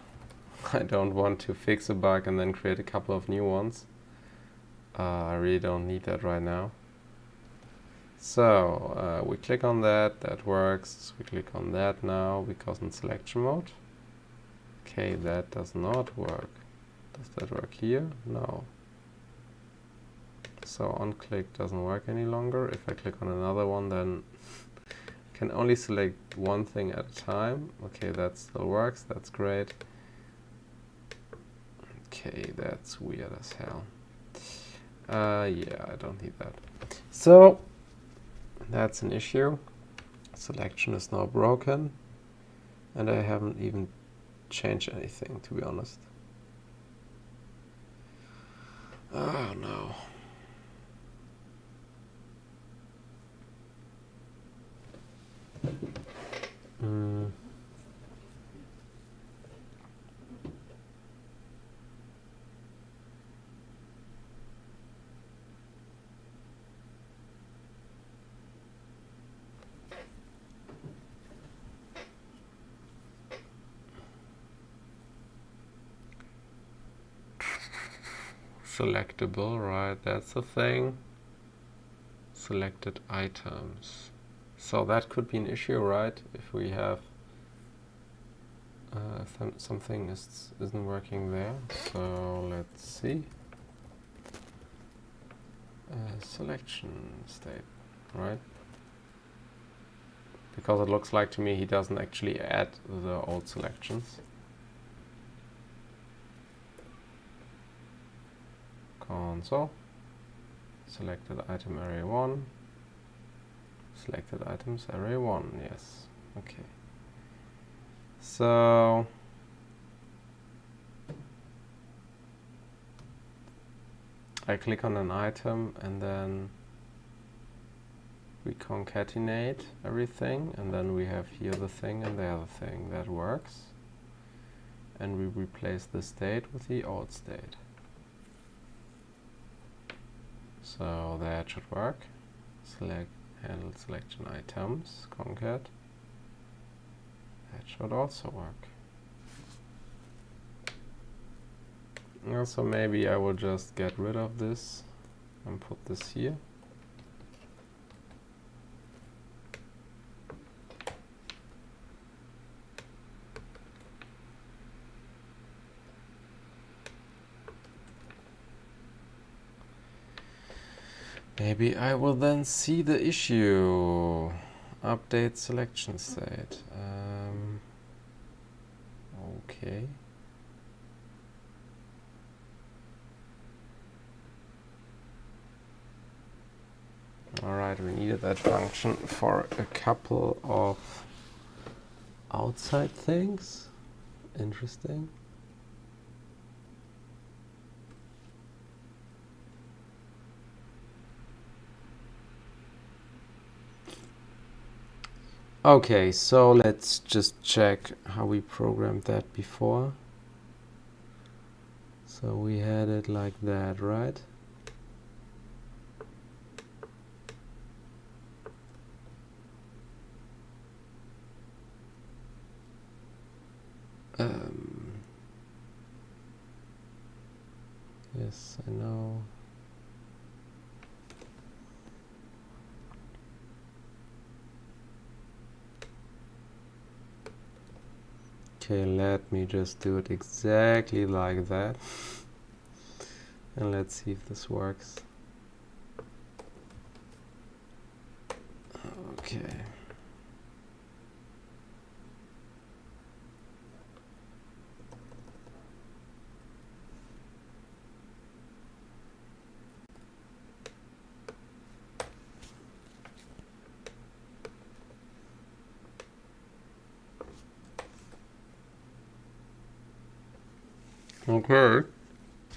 I don't want to fix a bug and then create a couple of new ones. I really don't need that right now. So we click on that, that works. We click on that now because in selection mode. Okay, that does not work. Does that work here? No. So on click doesn't work any longer. If I click on another one, then I can only select one thing at a time. Okay, that still works. That's great. Okay, that's weird as hell. Yeah, I don't need that. So that's an issue. Selection is now broken, and I haven't even changed anything, to be honest. Oh no. Selectable, right? That's the thing. Selected items. So that could be an issue, right? If we have something isn't working there. So let's see. Selection state, right? Because it looks like to me he doesn't actually add the old selections. Console. Selected item array 1. Selected items array 1, yes. Okay. So I click on an item and then we concatenate everything, and then we have here the thing and the other thing. That works. And we replace the state with the old state. So that should work. Select handle selection items, concat. That should also work. Also, maybe I will just get rid of this and put this here. Maybe I will then see the issue. Update selection state. Okay. Alright, we needed that function for a couple of outside things. Interesting. Okay, so let's just check how we programmed that before. So we had it like that, right? Yes, I know. Okay, let me just do it exactly like that. And let's see if this works. Okay. Okay.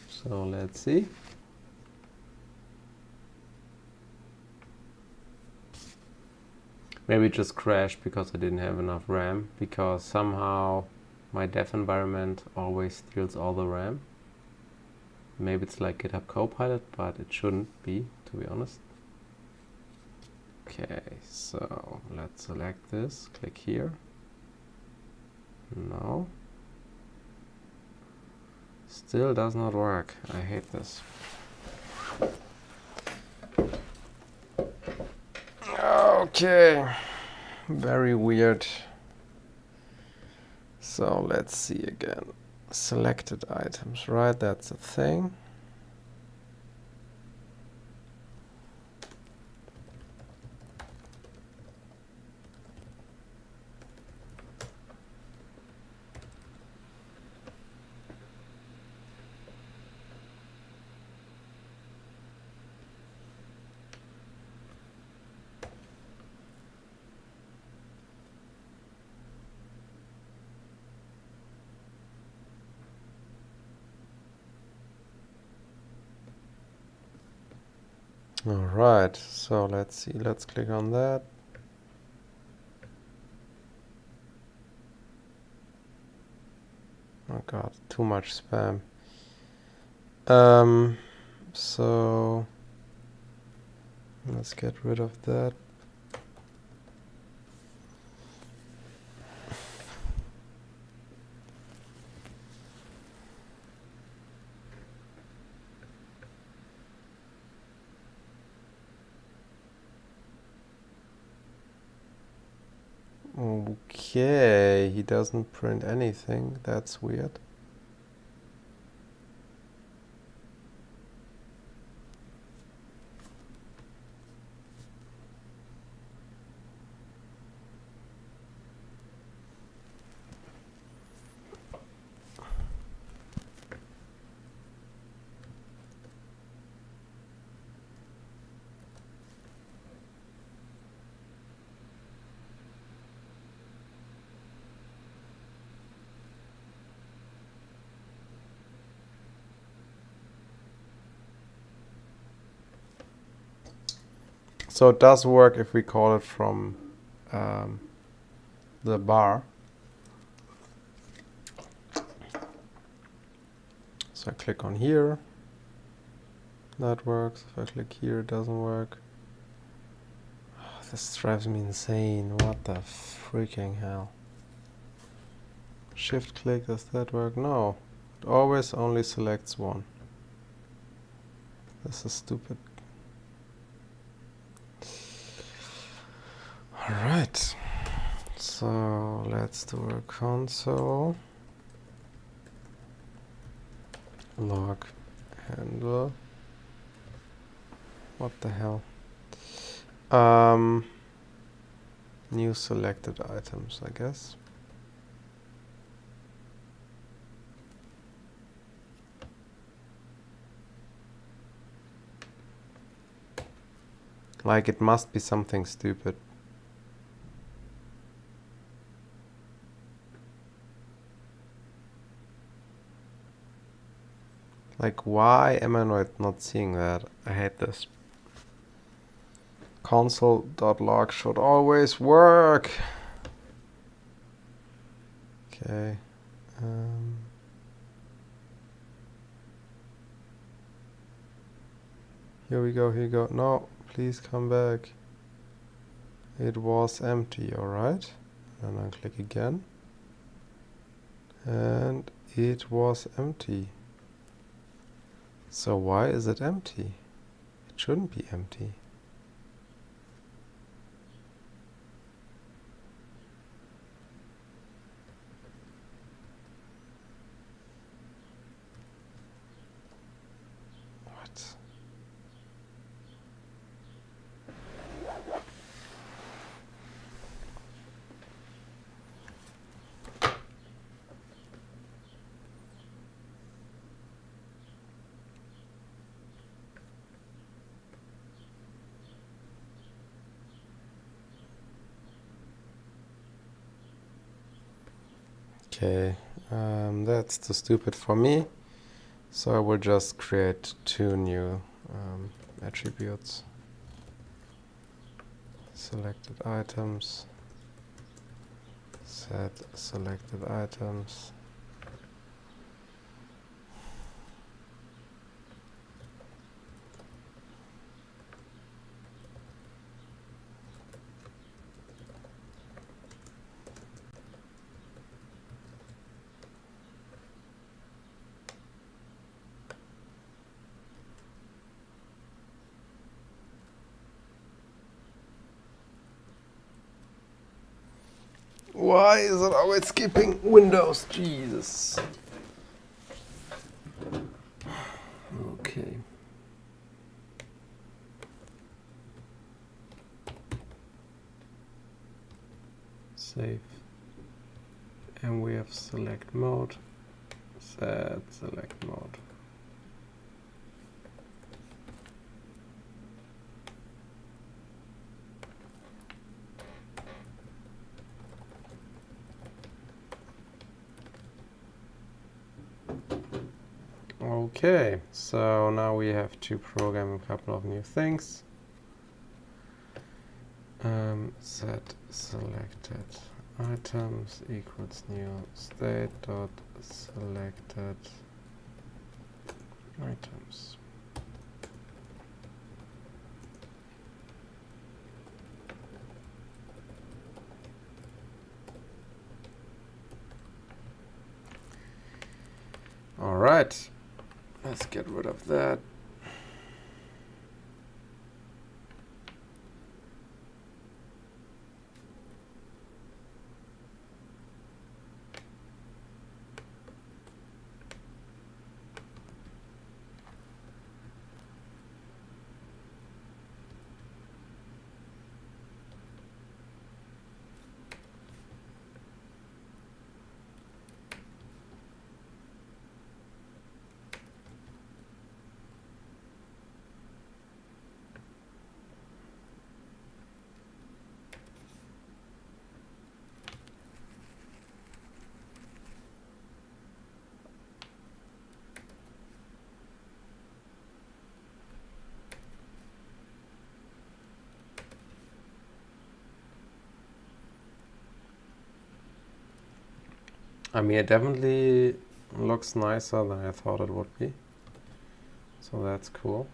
So let's see. Maybe it just crashed because I didn't have enough RAM, because somehow my dev environment always steals all the RAM. Maybe it's like GitHub Copilot, but it shouldn't be, to be honest. Okay, so let's select this, click here. No. Still does not work. I hate this. Okay, very weird. So let's see again. Selected items, right? That's a thing. All right, so let's see, let's click on that. Oh God, too much spam. So let's get rid of that. Okay, he doesn't print anything. That's weird. So it does work if we call it from the bar. So I click on here. That works. If I click here, it doesn't work. This drives me insane. What the freaking hell? Shift click, does that work? No. It always only selects one. This is stupid. Alright. So let's do a console. Log handle. What the hell? New selected items, I guess. Like, it must be something stupid. Like, why am I not seeing that? I hate this. Console.log should always work. Okay. Here we go, here we go. No, please come back. It was empty, alright. And I click again. And it was empty. So why is it empty? It shouldn't be empty. What? Okay, that's too stupid for me. So I will just create two new attributes. Selected items. Set selected items. Why is it always skipping Windows? Jesus. Okay. Save. And we have select mode. Set select mode. Okay, so now we have to program a couple of new things. Set selected items equals new state dot selected items. All right, let's get rid of that. I mean, it definitely looks nicer than I thought it would be. So that's cool.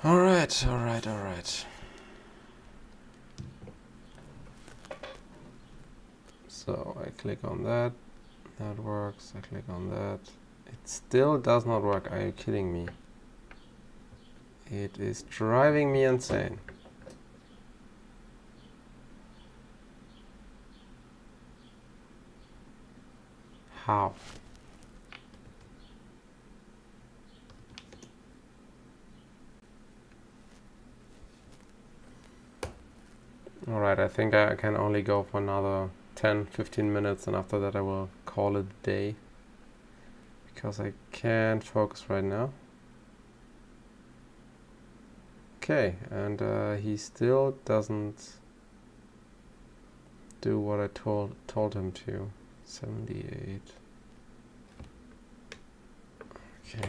All right, all right, all right. So I click on that. That works. I click on that. It still does not work. Are you kidding me? It is driving me insane. How? Alright, I think I can only go for another 10-15 minutes, and after that I will call it a day, because I can't focus right now. Okay, and he still doesn't do what I told him to. 78. Okay.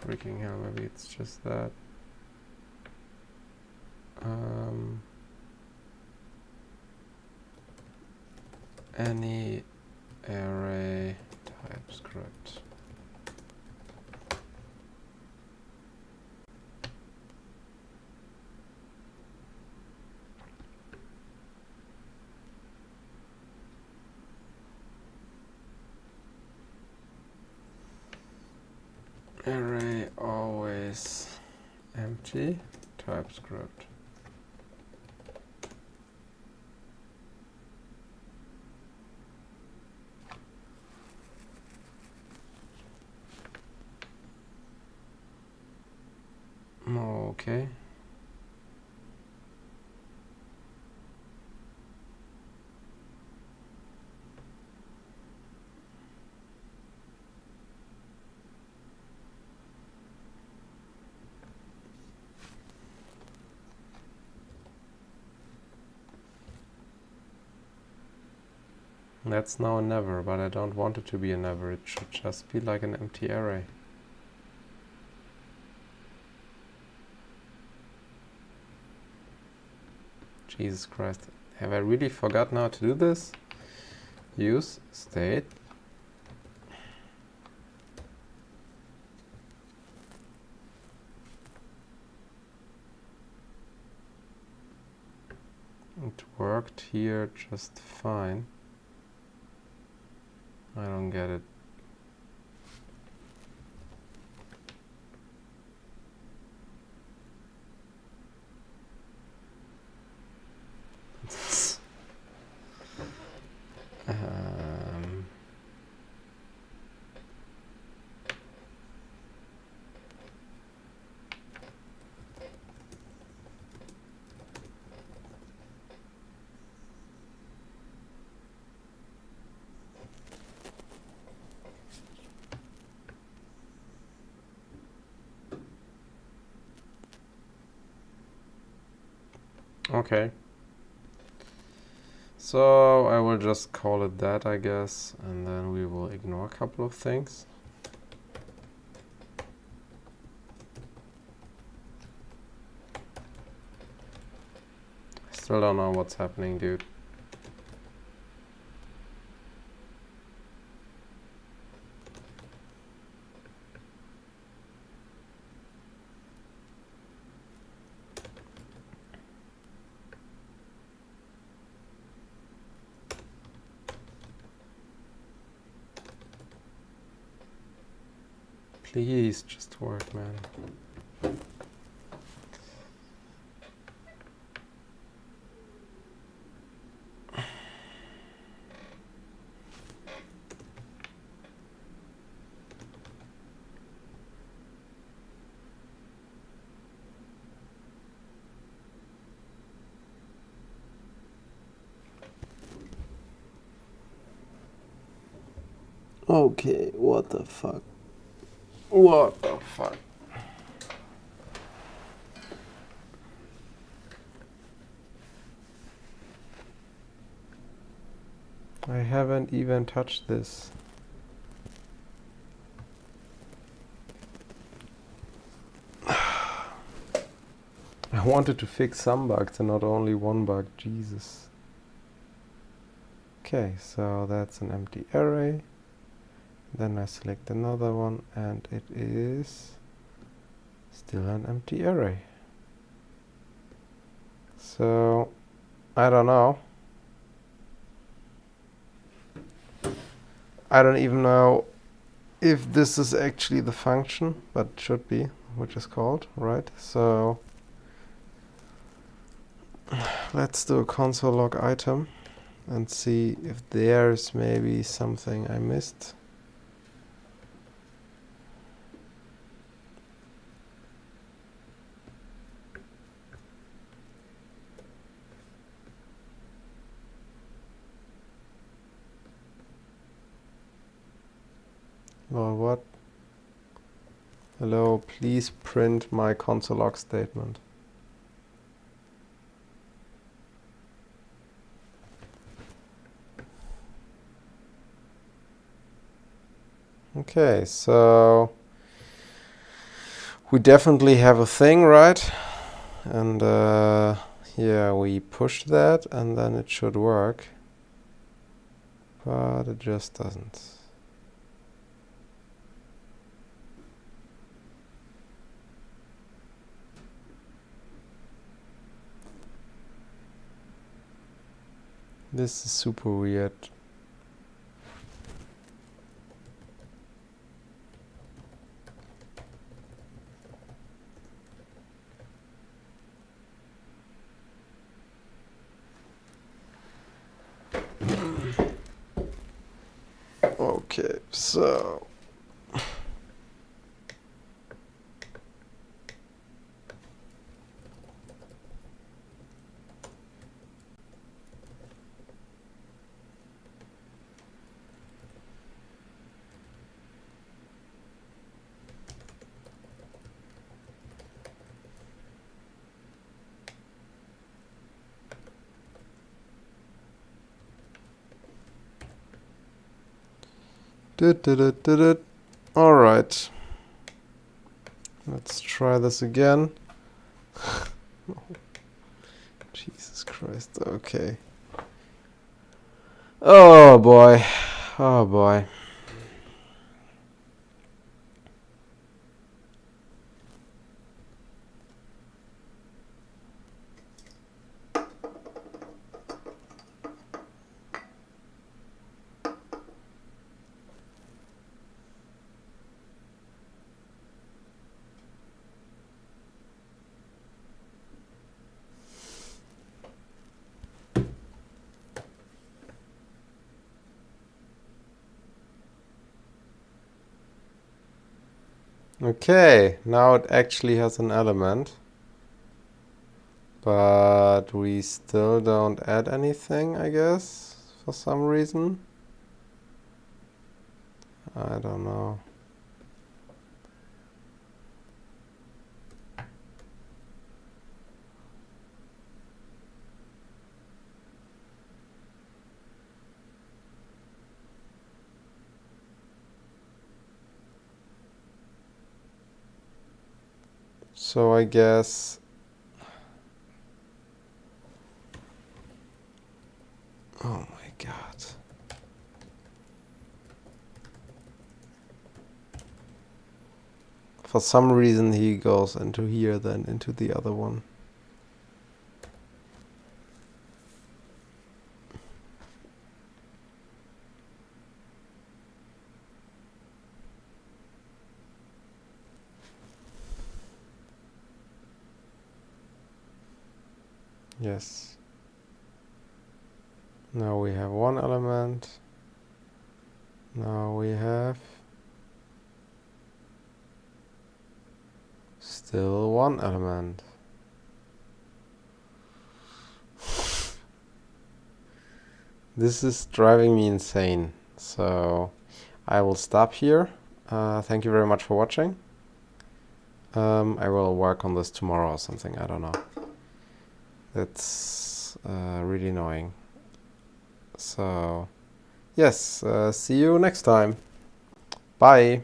Freaking hell, maybe it's just that. Any array TypeScript. Array always empty TypeScript. Okay. That's now a never, but I don't want it to be a never. It should just be like an empty array. Jesus Christ. Have I really forgotten how to do this? Use state. It worked here just fine. I don't get it. Okay. So I will just call it that, I guess, and then we will ignore a couple of things. I still don't know what's happening, dude. Please just work, man. Okay, what the fuck? What the fuck? I haven't even touched this. I wanted to fix some bugs and not only one bug, Jesus. Okay, so that's an empty array. Then I select another one and it is still an empty array. So, I don't know. I don't even know if this is actually the function, but it should be, which is called, right? So, let's do a console log item and see if there's maybe something I missed. Well, what? Hello, please print my console log statement. Okay, so we definitely have a thing, right? And yeah, we push that and then it should work. But it just doesn't. This is super weird. Okay, so all right. Let's try this again. Jesus Christ. Okay. Oh boy. Oh boy. Okay, now it actually has an element. But we still don't add anything, I guess, for some reason. I don't know. So I guess oh my god. For some reason he goes into here, then into the other one. Yes. Now we have one element. Now we have still one element. This is driving me insane. So I will stop here. Thank you very much for watching. I will work on this tomorrow or something. I don't know. That's really annoying. So yes, see you next time. Bye.